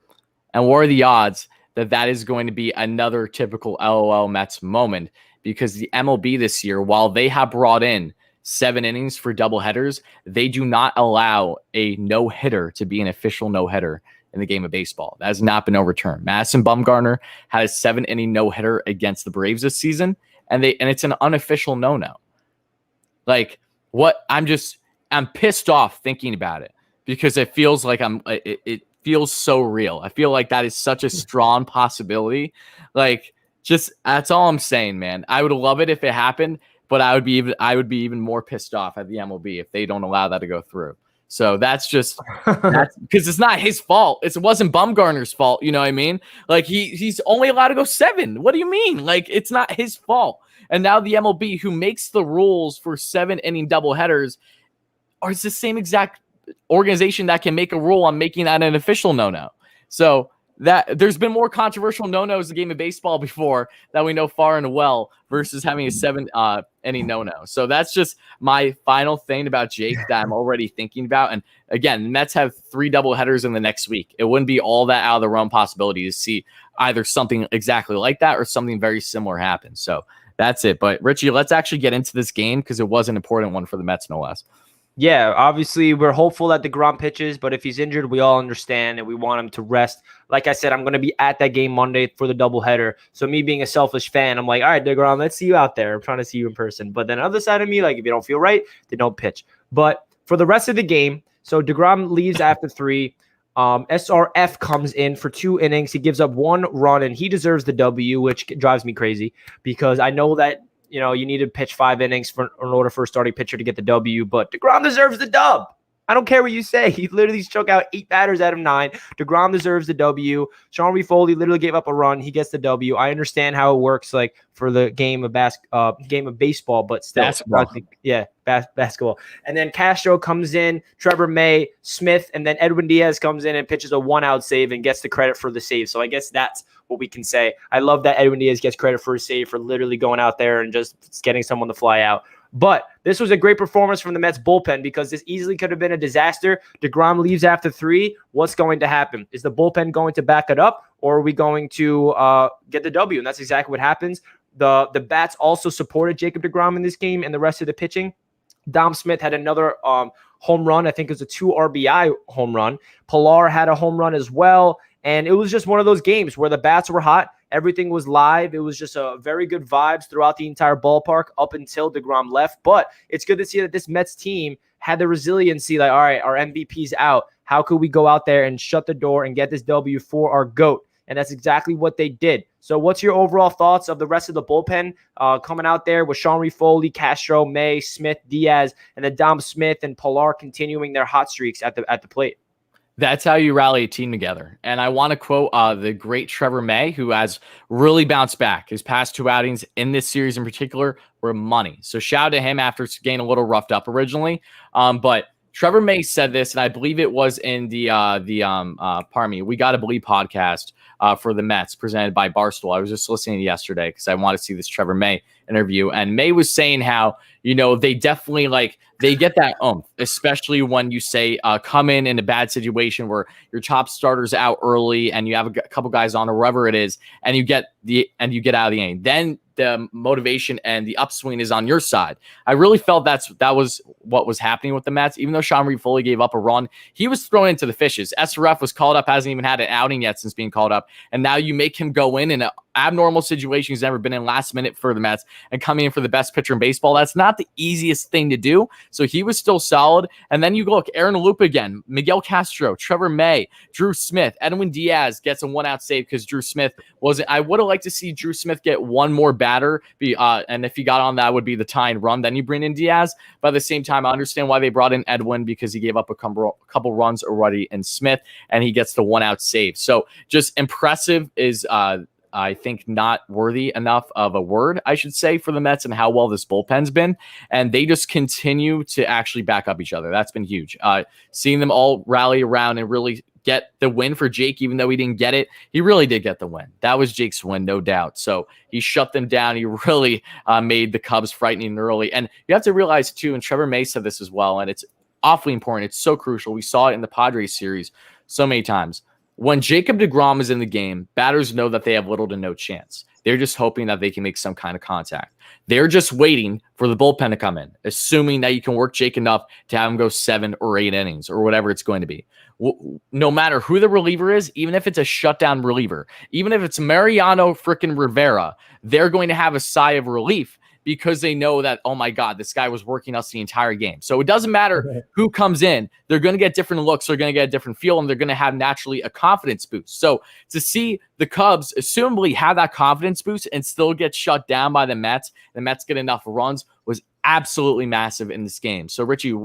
and what are the odds that that is going to be another typical LOL Mets moment? Because the MLB this year, while they have brought in 7 innings for doubleheaders, they do not allow a no-hitter to be an official no-hitter in the game of baseball. That has not been overturned. Madison Bumgarner had a 7-inning no-hitter against the Braves this season, and it's an unofficial no-no. Like, what? I'm pissed off thinking about it, because it feels like it feels so real. I feel like that is such a strong possibility. Like, just, that's all I'm saying, man. I would love it if it happened, but I would be even more pissed off at the MLB if they don't allow that to go through. So that's because it's not his fault. It wasn't Bumgarner's fault. You know what I mean? Like, he's only allowed to go 7. What do you mean? Like, it's not his fault. And now the MLB, who makes the rules for 7-inning doubleheaders, are the same exact organization that can make a rule on making that an official no-no. So that there's been more controversial no-nos in the game of baseball before that we know far and well versus having a 7-inning no-no. So that's just my final thing about Jake that I'm already thinking about. And again, the Mets have 3 doubleheaders in the next week. It wouldn't be all that out of the realm possibility to see either something exactly like that or something very similar happen. So that's it. But Richie, let's actually get into this game, because it was an important one for the Mets, no less. Yeah, obviously we're hopeful that deGrom pitches, but if he's injured, we all understand and we want him to rest. Like I said, I'm going to be at that game Monday for the doubleheader. So me being a selfish fan, I'm like, all right, deGrom, let's see you out there. I'm trying to see you in person. But then other side of me, like, if you don't feel right, then don't pitch. But for the rest of the game, so deGrom leaves after 3. SRF comes in for 2 innings. He gives up 1 run, and he deserves the W, which drives me crazy, because I know that you need to pitch 5 innings in order for a starting pitcher to get the W, but deGrom deserves the dub. I don't care what you say. He literally struck out 8 batters out of 9. deGrom deserves the W. Sean Refoley literally gave up a run. He gets the W. I understand how it works, like for the game of baseball, but still, basketball. Basketball. And then Castro comes in, Trevor May, Smith, and then Edwin Diaz comes in and pitches a 1-out save and gets the credit for the save. So I guess that's what we can say. I love that Edwin Diaz gets credit for his save for literally going out there and just getting someone to fly out. But this was a great performance from the Mets bullpen because this easily could have been a disaster. deGrom leaves after 3. What's going to happen? Is the bullpen going to back it up, or are we going to get the W? And that's exactly what happens. The bats also supported Jacob deGrom in this game and the rest of the pitching. Dom Smith had another home run. I think it was a 2 RBI home run. Pilar had a home run as well. And it was just one of those games where the bats were hot. Everything was live. It was just a very good vibes throughout the entire ballpark up until deGrom left. But it's good to see that this Mets team had the resiliency, like, all right, our MVP's out. How could we go out there and shut the door and get this W for our GOAT? And that's exactly what they did. So what's your overall thoughts of the rest of the bullpen coming out there with Sean Refoley, Castro, May, Smith, Diaz, and then Dom Smith and Pilar continuing their hot streaks at the plate? That's how you rally a team together. And I want to quote the great Trevor May, who has really bounced back. His past 2 outings in this series in particular were money. So shout out to him after getting a little roughed up originally. But Trevor May said this, and I believe it was in the pardon me, We Gotta Believe podcast for the Mets presented by Barstool. I was just listening yesterday because I want to see this Trevor May interview. And May was saying how, they definitely they get that especially when you say come in a bad situation where your top starter's out early and you have a couple guys on or wherever it is, and you get out of the inning. Then the motivation and the upswing is on your side. I really felt that was what was happening with the Mets. Even though Sean Refoley gave up a run, he was thrown into the fishes. SRF was called up, hasn't even had an outing yet since being called up, and now you make him go in an abnormal situation he's never been in last minute for the Mets and coming in for the best pitcher in baseball. That's not the easiest thing to do. So he was still solid. And then you look, Aaron Lupa again, Miguel Castro, Trevor May, Drew Smith, Edwin Diaz gets a 1-out save because Drew Smith wasn't. I would have liked to see Drew Smith get one more batter, and if he got on, that would be the tying run. Then you bring in Diaz. But at the same time, I understand why they brought in Edwin, because he gave up a couple runs already in Smith, and he gets the 1-out save. So just impressive is I think not worthy enough of a word, I should say, for the Mets and how well this bullpen's been. And they just continue to actually back up each other. That's been huge. Seeing them all rally around and really get the win for Jake, even though he didn't get it, he really did get the win. That was Jake's win, no doubt. So he shut them down. He really made the Cubs frightening early. And you have to realize, too, and Trevor May said this as well, and it's awfully important. It's so crucial. We saw it in the Padres series so many times. When Jacob deGrom is in the game, batters know that they have little to no chance. They're just hoping that they can make some kind of contact. They're just waiting for the bullpen to come in, assuming that you can work Jake enough to have him go 7 or 8 innings or whatever it's going to be. No matter who the reliever is, even if it's a shutdown reliever, even if it's Mariano freaking Rivera, they're going to have a sigh of relief because they know that, oh my God, this guy was working us the entire game. So it doesn't matter who comes in. They're going to get different looks. They're going to get a different feel, and they're going to have naturally a confidence boost. So to see the Cubs assumably have that confidence boost and still get shut down by the Mets get enough runs was absolutely massive in this game. So Richie,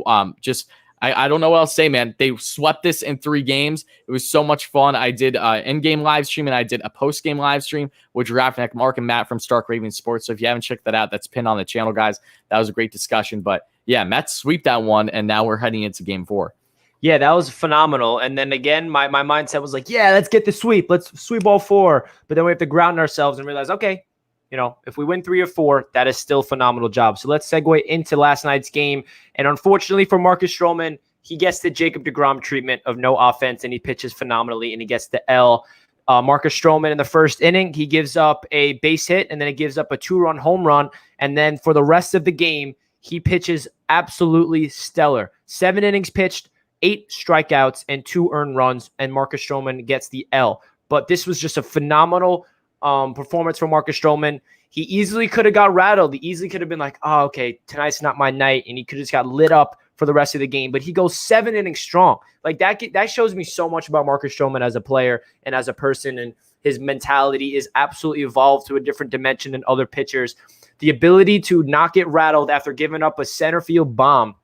I don't know what else to say, man. They swept this in 3 games. It was so much fun. I did in-game live stream, and I did a post-game live stream with Giraffe, Mark, and Matt from Stark Raven Sports. So if you haven't checked that out, that's pinned on the channel, guys. That was a great discussion. But yeah, Mets sweep that one, and now we're heading into game 4. Yeah, that was phenomenal. And then again, my mindset was like, yeah, let's get the sweep. Let's sweep all 4. But then we have to ground ourselves and realize, okay, if we win 3 or 4, that is still a phenomenal job. So let's segue into last night's game. And unfortunately for Marcus Stroman, he gets the Jacob deGrom treatment of no offense, and he pitches phenomenally, and he gets the L. Marcus Stroman in the first inning, he gives up a base hit, and then he gives up a 2-run home run. And then for the rest of the game, he pitches absolutely stellar. 7 innings pitched, 8 strikeouts, and 2 earned runs, and Marcus Stroman gets the L. But this was just a phenomenal performance from Marcus Stroman. He easily could have got rattled. He easily could have been like, oh, okay, tonight's not my night, and he could have just got lit up for the rest of the game. But he goes 7 innings strong. Like that shows me so much about Marcus Stroman as a player and as a person, and his mentality is absolutely evolved to a different dimension than other pitchers. The ability to not get rattled after giving up a center field bomb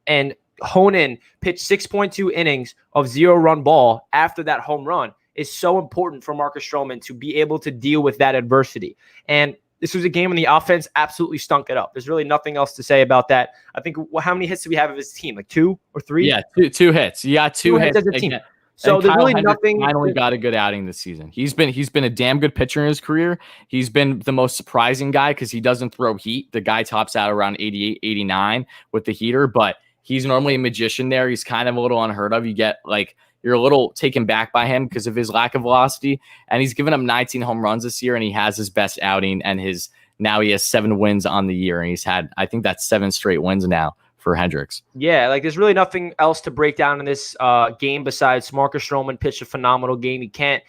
and Honan pitched 6.2 innings of 0-run ball after that home run is so important for Marcus Stroman to be able to deal with that adversity. And this was a game when the offense absolutely stunk it up. There's really nothing else to say about that. I think, how many hits do we have of his team? Like 2 or 3? Yeah, two hits. You got two hits as a team. So there's really nothing. Finally got a good outing this season. He's been a damn good pitcher in his career. He's been the most surprising guy because he doesn't throw heat. The guy tops out around 88, 89 with the heater, but he's normally a magician there. He's kind of a little unheard of. You're a little taken back by him because of his lack of velocity. And he's given up 19 home runs this year, and he has his best outing. And now he has 7 wins on the year, and he's had, I think that's 7 straight wins now for Hendricks. Yeah, there's really nothing else to break down in this game besides Marcus Stroman pitched a phenomenal game. You can't,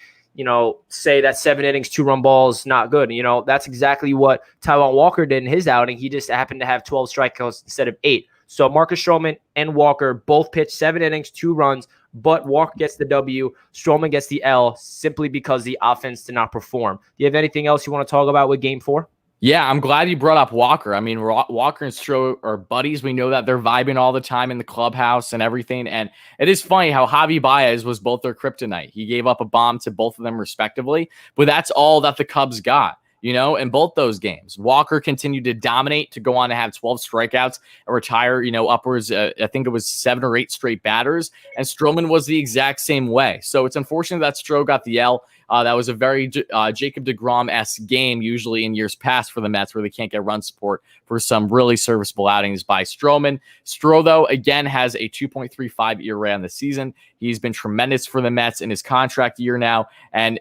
say that 7 innings, 2-run balls not good. That's exactly what Taijuan Walker did in his outing. He just happened to have 12 strikeouts instead of 8. So Marcus Stroman and Walker both pitched 7 innings, 2 runs, but Walker gets the W, Stroman gets the L simply because the offense did not perform. Do you have anything else you want to talk about with Game 4? Yeah, I'm glad you brought up Walker. I mean, Walker and Stroh are buddies. We know that they're vibing all the time in the clubhouse and everything. And it is funny how Javi Baez was both their kryptonite. He gave up a bomb to both of them respectively, but that's all that the Cubs got. In both those games. Walker continued to dominate, to go on to have 12 strikeouts and retire, upwards, I think it was 7 or 8 straight batters. And Stroman was the exact same way. So it's unfortunate that Stroh got the L. That was a very Jacob deGrom-esque game, usually in years past for the Mets, where they can't get run support for some really serviceable outings by Stroman. Stroh, though, again, has a 2.35 ERA on the season. He's been tremendous for the Mets in his contract year now. And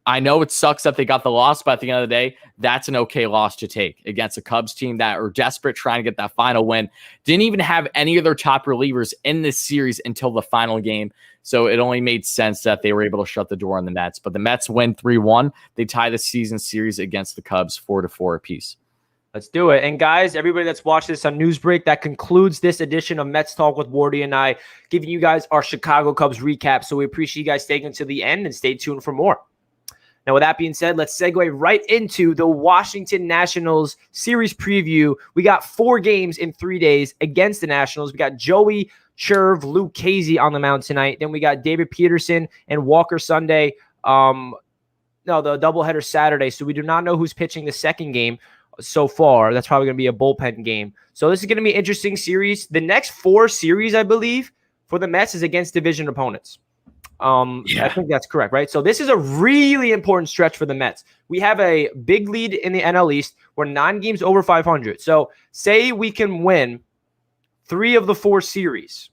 I know it sucks that they got the loss, but at the end of the day, that's an okay loss to take against a Cubs team that are desperate trying to get that final win. Didn't even have any of their top relievers in this series until the final game. So it only made sense that they were able to shut the door on the Mets. But the Mets win 3-1. They tie the season series against the Cubs 4-4 apiece. Let's do it. And guys, everybody that's watched this on Newsbreak, that concludes this edition of Mets Talk with Wardy and I, giving you guys our Chicago Cubs recap. So we appreciate you guys staying to the end and stay tuned for more. Now, with that being said, let's segue right into the Washington Nationals series preview. We got 4 games in 3 days against the Nationals. We got Joey Cherv, Luke Casey on the mound tonight. Then we got David Peterson and Walker Sunday. The doubleheader Saturday. So we do not know who's pitching the second game so far. That's probably going to be a bullpen game. So this is going to be an interesting series. The next 4 series, I believe, for the Mets is against division opponents. I think that's correct, right? So this is a really important stretch for the Mets. We have a big lead in the NL East. We're 9 games over 500. So say we can win 3 of the 4 series.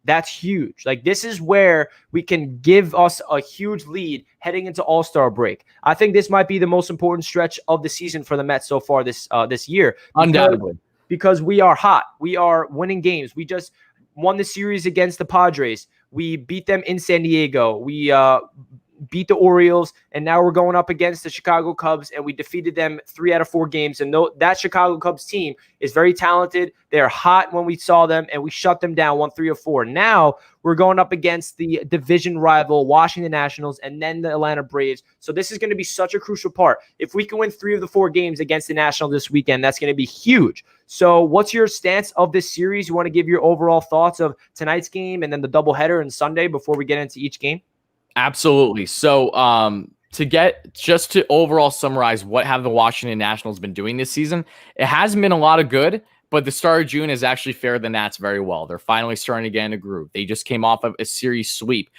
That's huge. This is where we can give us a huge lead heading into All-Star break. I think this might be the most important stretch of the season for the Mets so far this year. Undoubtedly. Because we are hot. We are winning games. We just won the series against the Padres. We beat them in San Diego. We beat the Orioles, and now we're going up against the Chicago Cubs, and we defeated them 3 out of 4 games. And that Chicago Cubs team is very talented. They're hot when we saw them, and we shut them down 1-3 or 4. Now we're going up against the division rival Washington Nationals and then the Atlanta Braves. So this is going to be such a crucial part. If we can win 3 of the 4 games against the Nationals this weekend, that's going to be huge. So what's your stance of this series? You want to give your overall thoughts of tonight's game and then the doubleheader and Sunday before we get into each game? Absolutely. So to overall summarize what have the Washington Nationals been doing this season, it hasn't been a lot of good, but the start of June has actually fared the Nats very well. They're finally starting to get in a groove. They just came off of a series sweep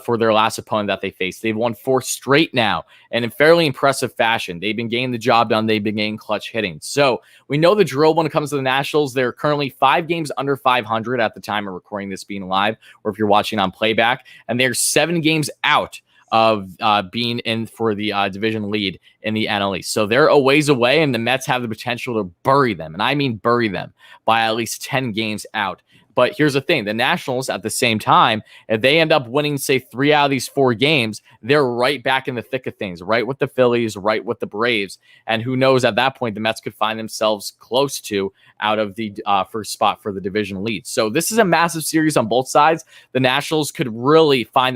for their last opponent that they faced. They've won 4 straight now, and in fairly impressive fashion. They've been getting the job done. They've been getting clutch hitting. So we know the drill when it comes to the Nationals. They're currently 5 games under 500 at the time of recording this being live, or if you're watching on playback, and they're 7 games out of being in for the division lead in the NL East. So they're a ways away, and the Mets have the potential to bury them, and I mean bury them, by at least 10 games out. But here's the thing. The Nationals, at the same time, if they end up winning, say, 3 out of these 4 games, they're right back in the thick of things, right with the Phillies, right with the Braves. And who knows, at that point, the Mets could find themselves close to out of the first spot for the division lead. So this is a massive series on both sides. The Nationals could really find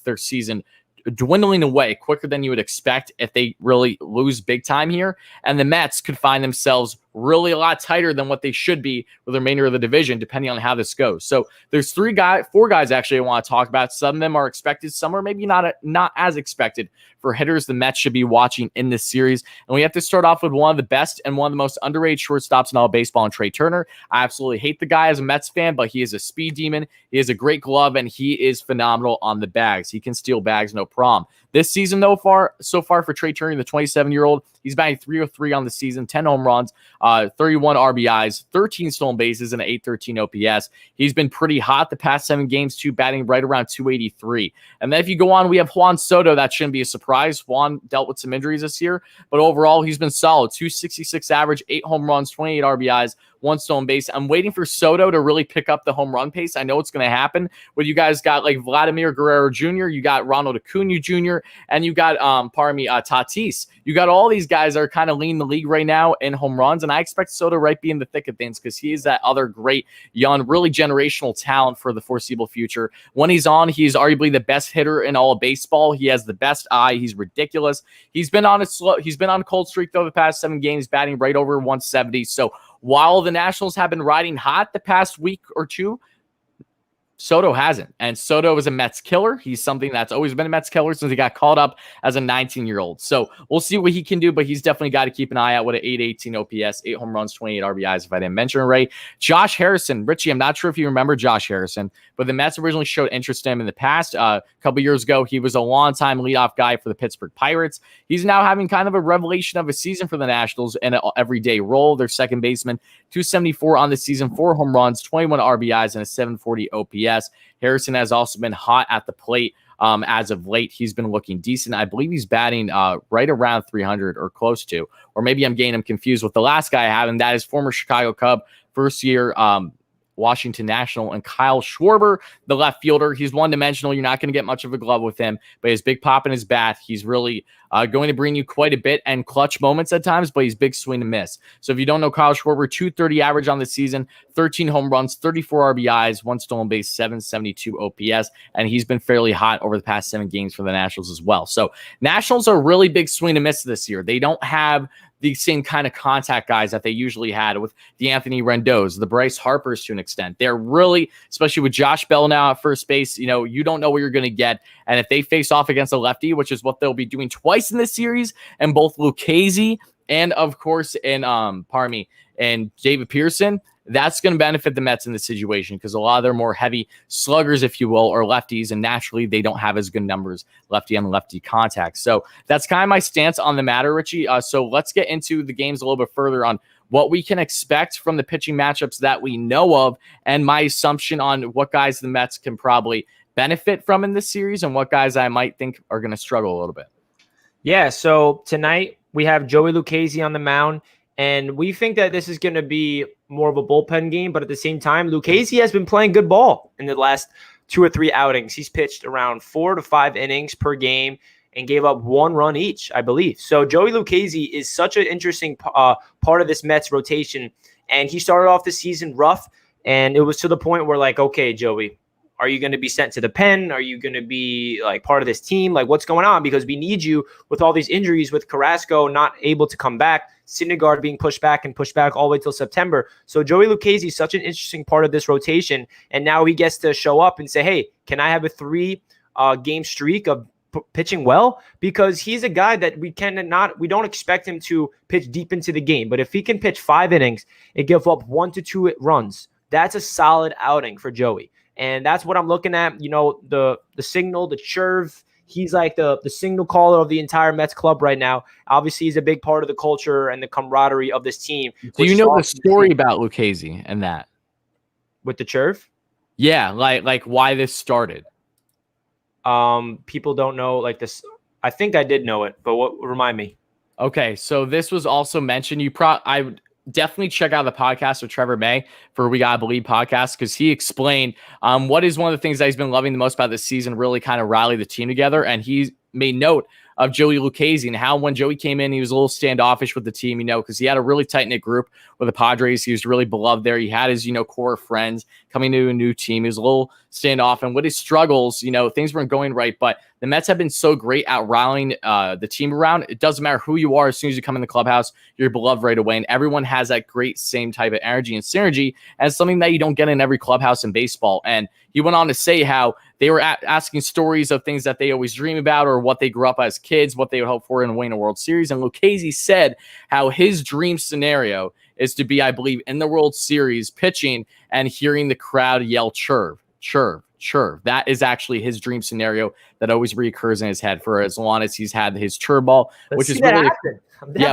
their season dwindling away quicker than you would expect if they really lose big time here. And the Mets could find themselves really a lot tighter than what they should be with the remainder of the division, depending on how this goes. So there's four guys actually I want to talk about. Some of them are expected, some are maybe not as expected for hitters the Mets should be watching in this series. And we have to start off with one of the best and one of the most underrated shortstops in all baseball, and Trey Turner. I absolutely hate the guy as a Mets fan, but he is a speed demon. He has a great glove, and he is phenomenal on the bags. He can steal bags, no problem. This season, so far for Trey Turner, the 27-year-old, he's batting .303 on the season, 10 home runs, 31 RBIs, 13 stolen bases, and an .813 OPS. He's been pretty hot the past 7 games, too, batting right around .283. And then if you go on, we have Juan Soto. That shouldn't be a surprise. Juan dealt with some injuries this year, but overall, he's been solid. .266 average, 8 home runs, 28 RBIs, 1 stolen base. I'm waiting for Soto to really pick up the home run pace. I know it's going to happen. But you guys got like Vladimir Guerrero Jr., you got Ronald Acuna Jr., and you got Tatis. You got all these guys that are kind of leading the league right now in home runs, and I expect Soto right be in the thick of things because he is that other great young, really generational talent for the foreseeable future. When he's on, he's arguably the best hitter in all of baseball. He has the best eye. He's ridiculous. He's been on a cold streak though the past 7 games, batting right over 170. So while the Nationals have been riding hot the past week or two, Soto hasn't. And Soto is a Mets killer. He's something that's always been a Mets killer since he got called up as a 19-year-old. So we'll see what he can do, but he's definitely got to keep an eye out with an .818 OPS, 8 home runs, 28 RBIs, if I didn't mention it right. Josh Harrison. Richie, I'm not sure if you remember Josh Harrison, but the Mets originally showed interest in him in the past. A couple years ago, he was a long-time leadoff guy for the Pittsburgh Pirates. He's now having kind of a revelation of a season for the Nationals in an everyday role. Their second baseman, .274 on the season, 4 home runs, 21 RBIs, and a .740 OPS. Harrison has also been hot at the plate as of late. He's been looking decent. I believe he's batting right around 300 or close to, or maybe I'm getting him confused with the last guy I have, and that is former Chicago Cub, first year Washington National, and Kyle Schwarber, the left fielder. He's one-dimensional. You're not going to get much of a glove with him, but his big pop in his bat, he's really going to bring you quite a bit and clutch moments at times, but he's big swing and miss. So if you don't know Kyle Schwarber, .230 average on the season, 13 home runs, 34 RBIs, 1 stolen base, 772 OPS, and he's been fairly hot over the past 7 games for the Nationals as well. So Nationals are really big swing and miss this year. They don't have the same kind of contact guys that they usually had with the Anthony Rendons, the Bryce Harpers to an extent. They're really, especially with Josh Bell now at first base, you don't know what you're going to get. And if they face off against a lefty, which is what they'll be doing twice in this series, and both Lucchesi and of course and David Pearson, that's going to benefit the Mets in this situation because a lot of their more heavy sluggers, if you will, are lefties, and naturally they don't have as good numbers lefty on lefty contact. So that's kind of my stance on the matter, Richie. So let's get into the games a little bit further on what we can expect from the pitching matchups that we know of, and my assumption on what guys the Mets can probably benefit from in this series and what guys I might think are going to struggle a little bit. Yeah, so tonight we have Joey Lucchesi on the mound, and we think that this is going to be more of a bullpen game, but at the same time, Lucchesi has been playing good ball in the last 2 or 3 outings. He's pitched around 4 to 5 innings per game and gave up 1 run each, I believe. So Joey Lucchesi is such an interesting part of this Mets rotation, and he started off the season rough, and it was to the point where, like, okay, Joey, are you going to be sent to the pen? Are you going to be like part of this team? Like, what's going on? Because we need you with all these injuries, with Carrasco not able to come back, Syndergaard being pushed back all the way till September. So Joey Lucchesi is such an interesting part of this rotation. And now he gets to show up and say, hey, can I have a 3-game streak of pitching well? Because he's a guy that we don't expect him to pitch deep into the game. But if he can pitch 5 innings and give up 1 to 2 runs, that's a solid outing for Joey. And that's what I'm looking at. The signal, the chirv. He's like the signal caller of the entire Mets club right now. Obviously, he's a big part of the culture and the camaraderie of this team. Do you know the story about Lucchesi and that? With the chirv? Yeah, like why this started. People don't know like this. I think I did know it, but remind me. Okay, so this was also mentioned. I would definitely check out the podcast with Trevor May for We Gotta Believe podcast, because he explained what is one of the things that he's been loving the most about this season, really kind of rally the team together. And he made note of Joey Lucchesi and how when Joey came in, he was a little standoffish with the team, because he had a really tight-knit group with the Padres. He was really beloved there. He had his, core friends coming to a new team. He was a little standoff, and with his struggles, things weren't going right, but the Mets have been so great at rallying the team around. It doesn't matter who you are. As soon as you come in the clubhouse, you're beloved right away, and everyone has that great same type of energy and synergy, and it's something that you don't get in every clubhouse in baseball. And he went on to say how they were asking stories of things that they always dream about or what they grew up as kids, what they would hope for in winning a World Series. And Lucchesi said how his dream scenario is to be, I believe, in the World Series pitching and hearing the crowd yell chirp, chirp, chirp. That is actually his dream scenario that always reoccurs in his head for as long as he's had his chirp ball, which is really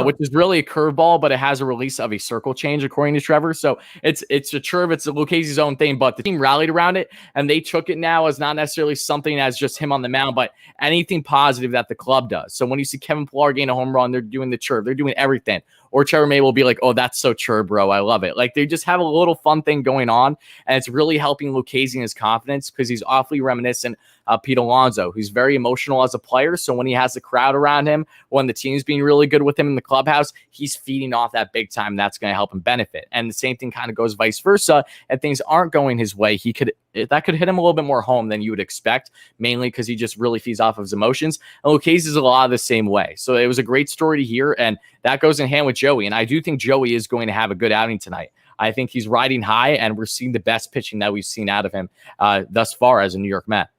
which is really a curveball, but it has a release of a circle change, according to Trevor. So it's a chirp. It's Lucchesi's own thing, but the team rallied around it, and they took it now as not necessarily something as just him on the mound, but anything positive that the club does. So when you see Kevin Pillar gain a home run, they're doing the chirp. They're doing everything. Or Trevor May will be like, oh, that's so chirp, bro. I love it. Like, they just have a little fun thing going on, and it's really helping Lucchesi in his confidence because he's awfully reminiscent of Pete Alonso, who's very emotional as a player. So when he has the crowd around him, when the team's being really good with him in the clubhouse, he's feeding off that big time. That's going to help him benefit. And the same thing kind of goes vice versa. If things aren't going his way, that could hit him a little bit more home than you would expect, mainly because he just really feeds off of his emotions. And Lucchesi is a lot of the same way. So it was a great story to hear, and that goes in hand with Joey. And I do think Joey is going to have a good outing tonight. I think he's riding high, and we're seeing the best pitching that we've seen out of him thus far as a New York Met.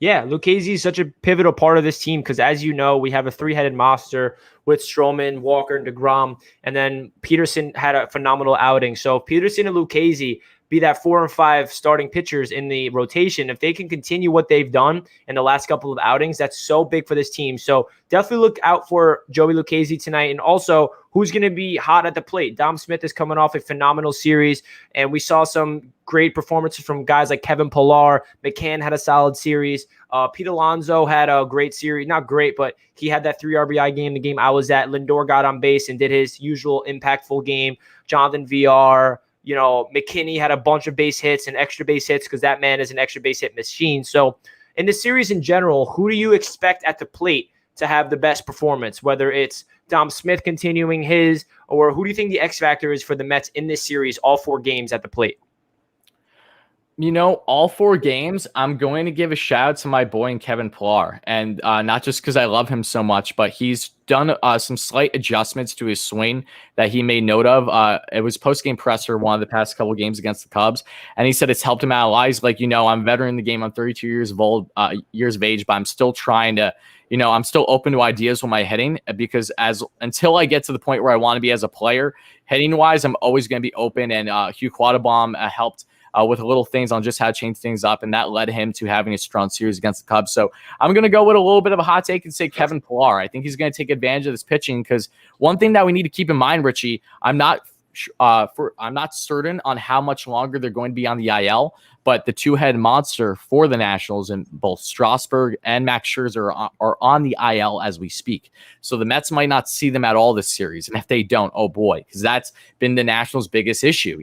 Yeah, Lucchesi is such a pivotal part of this team because, as you know, we have a three-headed monster with Stroman, Walker, and deGrom, and then Peterson had a phenomenal outing. So if Peterson and Lucchesi be that 4 and 5 starting pitchers in the rotation, if they can continue what they've done in the last couple of outings, that's so big for this team. So definitely look out for Joey Lucchesi tonight. And also, who's going to be hot at the plate? Dom Smith is coming off a phenomenal series, and we saw some great performances from guys like Kevin Pillar. McCann had a solid series. Pete Alonso had a great series. Not great, but he had that 3 RBI game, the game I was at. Lindor got on base and did his usual impactful game. Jonathan VR, McKinney had a bunch of base hits and extra base hits because that man is an extra base hit machine. So in the series in general, who do you expect at the plate to have the best performance, whether it's Dom Smith continuing his, or who do you think the X factor is for the Mets in this series, all 4 games at the plate? All 4 games, I'm going to give a shout out to my boy and Kevin Pillar. And not just because I love him so much, but he's done some slight adjustments to his swing that he made note of. It was post-game presser one of the past couple of games against the Cubs. And he said it's helped him out a lot. He's like, I'm a veteran in the game. I'm 32 years of age, but I'm still trying to, I'm still open to ideas with my hitting because until I get to the point where I want to be as a player, hitting wise, I'm always going to be open. And Hugh Quattlebaum helped with little things on just how to change things up, and that led him to having a strong series against the Cubs. So I'm going to go with a little bit of a hot take and say Kevin Pillar. I think he's going to take advantage of this pitching because one thing that we need to keep in mind, Richie, I'm not certain on how much longer they're going to be on the IL, but the 2-head monster for the Nationals and both Strasburg and Max Scherzer are on the IL as we speak. So the Mets might not see them at all this series. And if they don't, oh boy, because that's been the Nationals' biggest issue.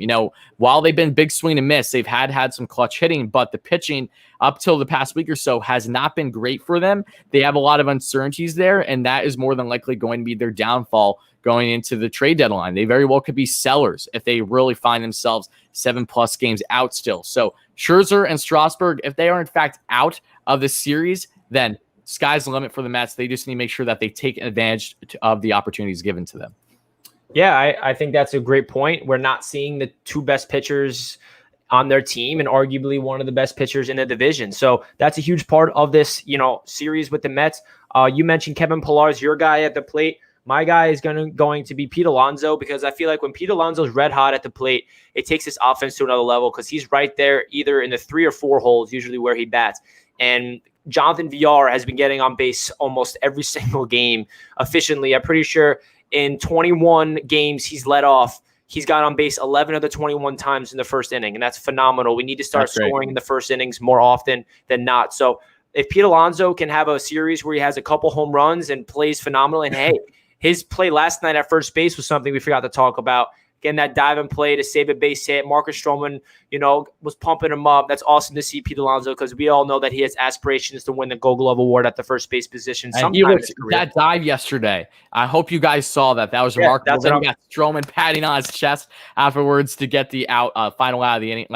While they've been big swing and miss, they've had some clutch hitting, but the pitching up till the past week or so has not been great for them. They have a lot of uncertainties there, and that is more than likely going to be their downfall going into the trade deadline. They very well could be sellers if they really find themselves 7+ games out still. So Scherzer and Strasburg, if they are in fact out of the series, then sky's the limit for the Mets. They just need to make sure that they take advantage of the opportunities given to them. Yeah, I think that's a great point. We're not seeing the 2 best pitchers on their team and arguably one of the best pitchers in the division. So that's a huge part of this, series with the Mets. You mentioned Kevin Pillar is your guy at the plate. My guy is going to be Pete Alonso because I feel like when Pete Alonso's red hot at the plate, it takes his offense to another level because he's right there either in the 3 or 4 holes, usually where he bats. And Jonathan VR has been getting on base almost every single game efficiently. I'm pretty sure in 21 games he's led off, he's got on base 11 of the 21 times in the first inning, and that's phenomenal. We need to start scoring in the first innings more often than not. So if Pete Alonso can have a series where he has a couple home runs and plays phenomenal, and hey, his play last night at first base was something we forgot to talk about. getting that dive and play to save a base hit. Marcus Stroman, was pumping him up. That's awesome to see Pete Alonso, because we all know that he has aspirations to win the Gold Glove award at the first base position And he looked that dive yesterday. I hope you guys saw that. That was remarkable. Then you got Stroman patting on his chest afterwards to get the final out of the inning.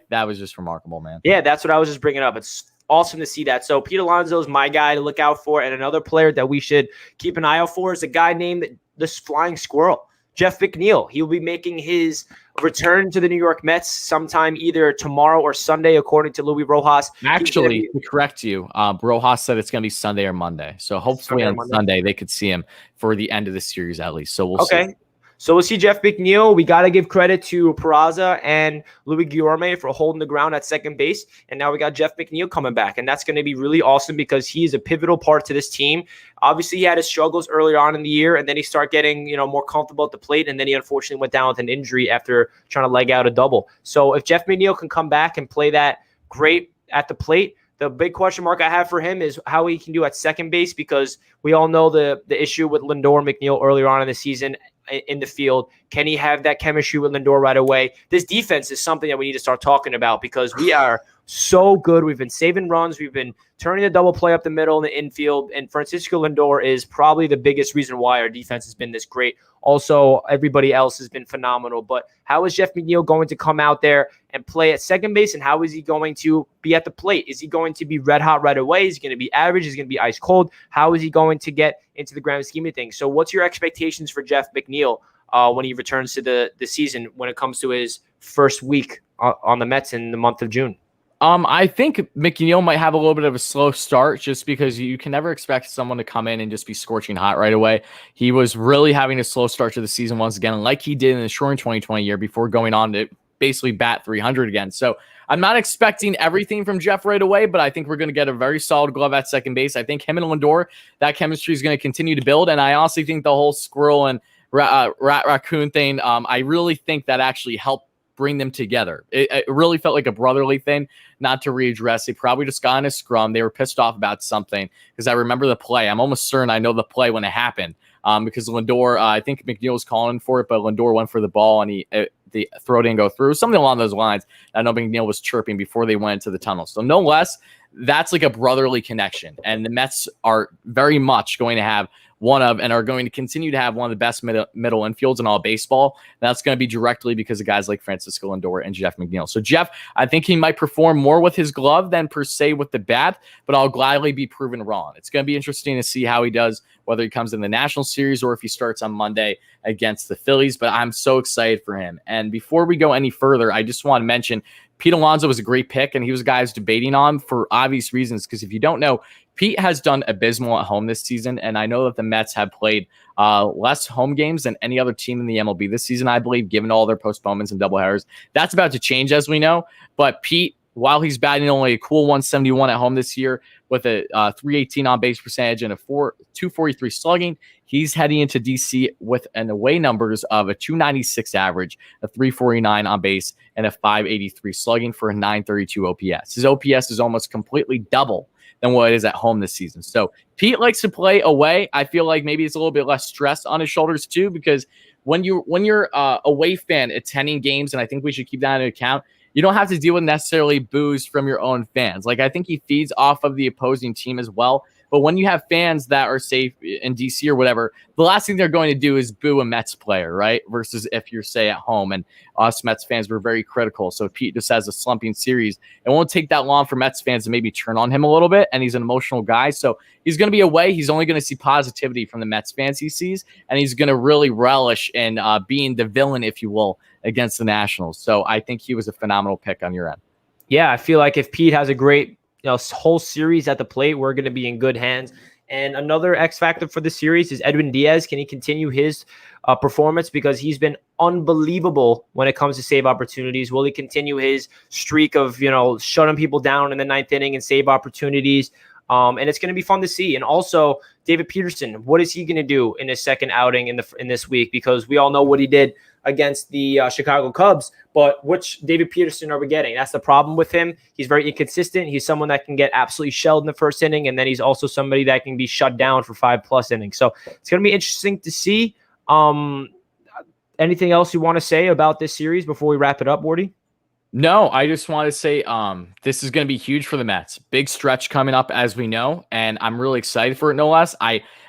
That was just remarkable, man. Yeah, that's what I was just bringing up. It's awesome to see that. So Pete Alonso is my guy to look out for, and another player that we should keep an eye out for is a guy named this Flying Squirrel, Jeff McNeil. He will be making his return to the New York Mets sometime either tomorrow or Sunday, according to Louis Rojas. Actually, to correct you, Rojas said it's going to be Sunday or Monday. So hopefully on Sunday they could see him for the end of the series at least. So we'll see. So we'll see Jeff McNeil. We got to give credit to Peraza and Louis Guillorme for holding the ground at second base. And now we got Jeff McNeil coming back. And that's going to be really awesome because he is a pivotal part to this team. Obviously, he had his struggles earlier on in the year, and then he started getting, more comfortable at the plate. And then he unfortunately went down with an injury after trying to leg out a double. So if Jeff McNeil can come back and play that great at the plate, the big question mark I have for him is how he can do at second base, because we all know the issue with Lindor and McNeil earlier on in the season in the field. Can he have that chemistry with Lindor right away? This defense is something that we need to start talking about, because we are so good. We've been saving runs. We've been turning the double play up the middle in the infield. And Francisco Lindor is probably the biggest reason why our defense has been this great. Also, everybody else has been phenomenal. But how is Jeff McNeil going to come out there and play at second base? And how is he going to be at the plate? Is he going to be red hot right away? Is he going to be average? Is he going to be ice cold? How is he going to get into the grand scheme of things? So what's your expectations for Jeff McNeil when he returns to the season when it comes to his first week on the Mets in the month of June? I think McNeil might have a little bit of a slow start just because you can never expect someone to come in and just be scorching hot right away. He was really having a slow start to the season once again, like he did in the short 2020 year before going on to basically bat 300 again. So I'm not expecting everything from Jeff right away, but I think we're going to get a very solid glove at second base. I think him and Lindor, that chemistry is going to continue to build. And I honestly think the whole squirrel and raccoon thing, I really think that actually helped bring them together. It really felt like a brotherly thing, not to readdress. They probably just got in a scrum. They were pissed off about something, because I remember the play. I'm almost certain I know the play when it happened, because Lindor, I think McNeil was calling for it, but Lindor went for the ball and the throw didn't go through. Something along those lines. I know McNeil was chirping before they went into the tunnel. So no less, that's like a brotherly connection. And the Mets are very much going to have and are going to continue to have one of the best middle infields in all baseball. That's going to be directly because of guys like Francisco Lindor and Jeff McNeil. So Jeff, I think he might perform more with his glove than per se with the bat, but I'll gladly be proven wrong. It's going to be interesting to see how he does, whether he comes in the National Series or if he starts on Monday against the Phillies, but I'm so excited for him. And before we go any further, I just want to mention Pete Alonso was a great pick, and he was a guy I was debating on for obvious reasons, because if you don't know, Pete has done abysmal at home this season, and I know that the Mets have played less home games than any other team in the MLB this season, I believe, given all their postponements and doubleheaders. That's about to change, as we know, but Pete, while he's batting only a cool 171 at home this year with a 318 on-base percentage and a 243 slugging, he's heading into D.C. with an away numbers of a 296 average, a 349 on base, and a 583 slugging for a 932 OPS. His OPS is almost completely double than what it is at home this season. So Pete likes to play away. I feel like maybe it's a little bit less stress on his shoulders too, because when you're a away fan attending games, and I think we should keep that into account, you don't have to deal with necessarily boos from your own fans. Like, I think he feeds off of the opposing team as well. But when you have fans that are safe in DC or whatever, the last thing they're going to do is boo a Mets player, right? Versus if you're, say, at home. And us Mets fans were very critical. So Pete just has a slumping series. It won't take that long for Mets fans to maybe turn on him a little bit. And he's an emotional guy. So he's going to be away. He's only going to see positivity from the Mets fans he sees. And he's going to really relish in being the villain, if you will, against the Nationals. So I think he was a phenomenal pick on your end. Yeah, I feel like if Pete has a great whole series at the plate, we're going to be in good hands. And another X factor for the series is Edwin Diaz. Can he continue his performance? Because he's been unbelievable when it comes to save opportunities. Will he continue his streak of, shutting people down in the ninth inning and save opportunities? And it's going to be fun to see. And also David Peterson, what is he going to do in his second outing in this week? Because we all know what he did against the Chicago Cubs, but which David Peterson are we getting? That's the problem with him. He's very inconsistent. He's someone that can get absolutely shelled in the first inning, and then he's also somebody that can be shut down for 5+ innings. So it's going to be interesting to see. Anything else you want to say about this series before we wrap it up, Wardy? No, I just want to say this is going to be huge for the Mets. Big stretch coming up, as we know, and I'm really excited for it, no less.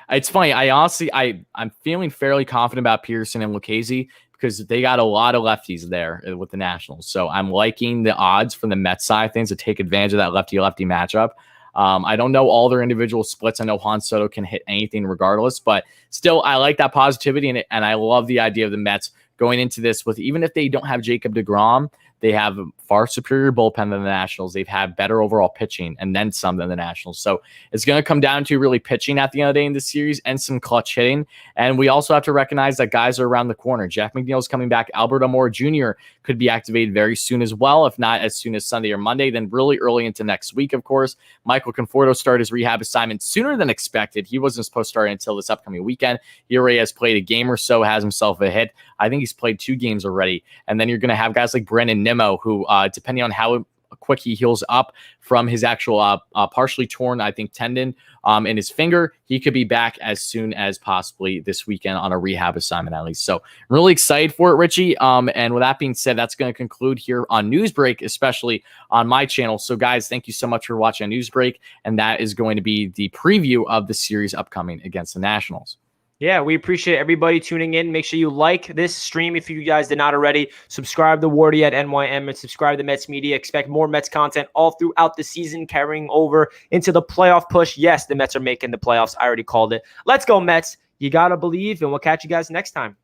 It's funny. I'm feeling fairly confident about Pearson and Lucchesi because they got a lot of lefties there with the Nationals. So I'm liking the odds from the Mets side of things to take advantage of that lefty-lefty matchup. I don't know all their individual splits. I know Juan Soto can hit anything regardless, but still, I like that positivity and I love the idea of the Mets going into this with, even if they don't have Jacob deGrom, they have a far superior bullpen than the Nationals. They've had better overall pitching and then some than the Nationals. So it's going to come down to really pitching at the end of the day in this series and some clutch hitting. And we also have to recognize that guys are around the corner. Jeff McNeil's coming back. Albert Amor Jr. could be activated very soon as well, if not as soon as Sunday or Monday, then really early into next week, of course. Michael Conforto started his rehab assignment sooner than expected. He wasn't supposed to start until this upcoming weekend. He already has played a game or so, has himself a hit. I think he's played 2 games already. And then you're going to have guys like Brennan Nimmo, who, depending on how quick he heals up from his actual partially torn, I think, tendon in his finger, he could be back as soon as possibly this weekend on a rehab assignment, at least. So I'm really excited for it, Richie. And with that being said, that's going to conclude here on Newsbreak, especially on my channel. So guys, thank you so much for watching Newsbreak. And that is going to be the preview of the series upcoming against the Nationals. Yeah, we appreciate everybody tuning in. Make sure you like this stream if you guys did not already. Subscribe to Wardy at NYM and subscribe to Mets Media. Expect more Mets content all throughout the season, carrying over into the playoff push. Yes, the Mets are making the playoffs. I already called it. Let's go, Mets. You got to believe, and we'll catch you guys next time.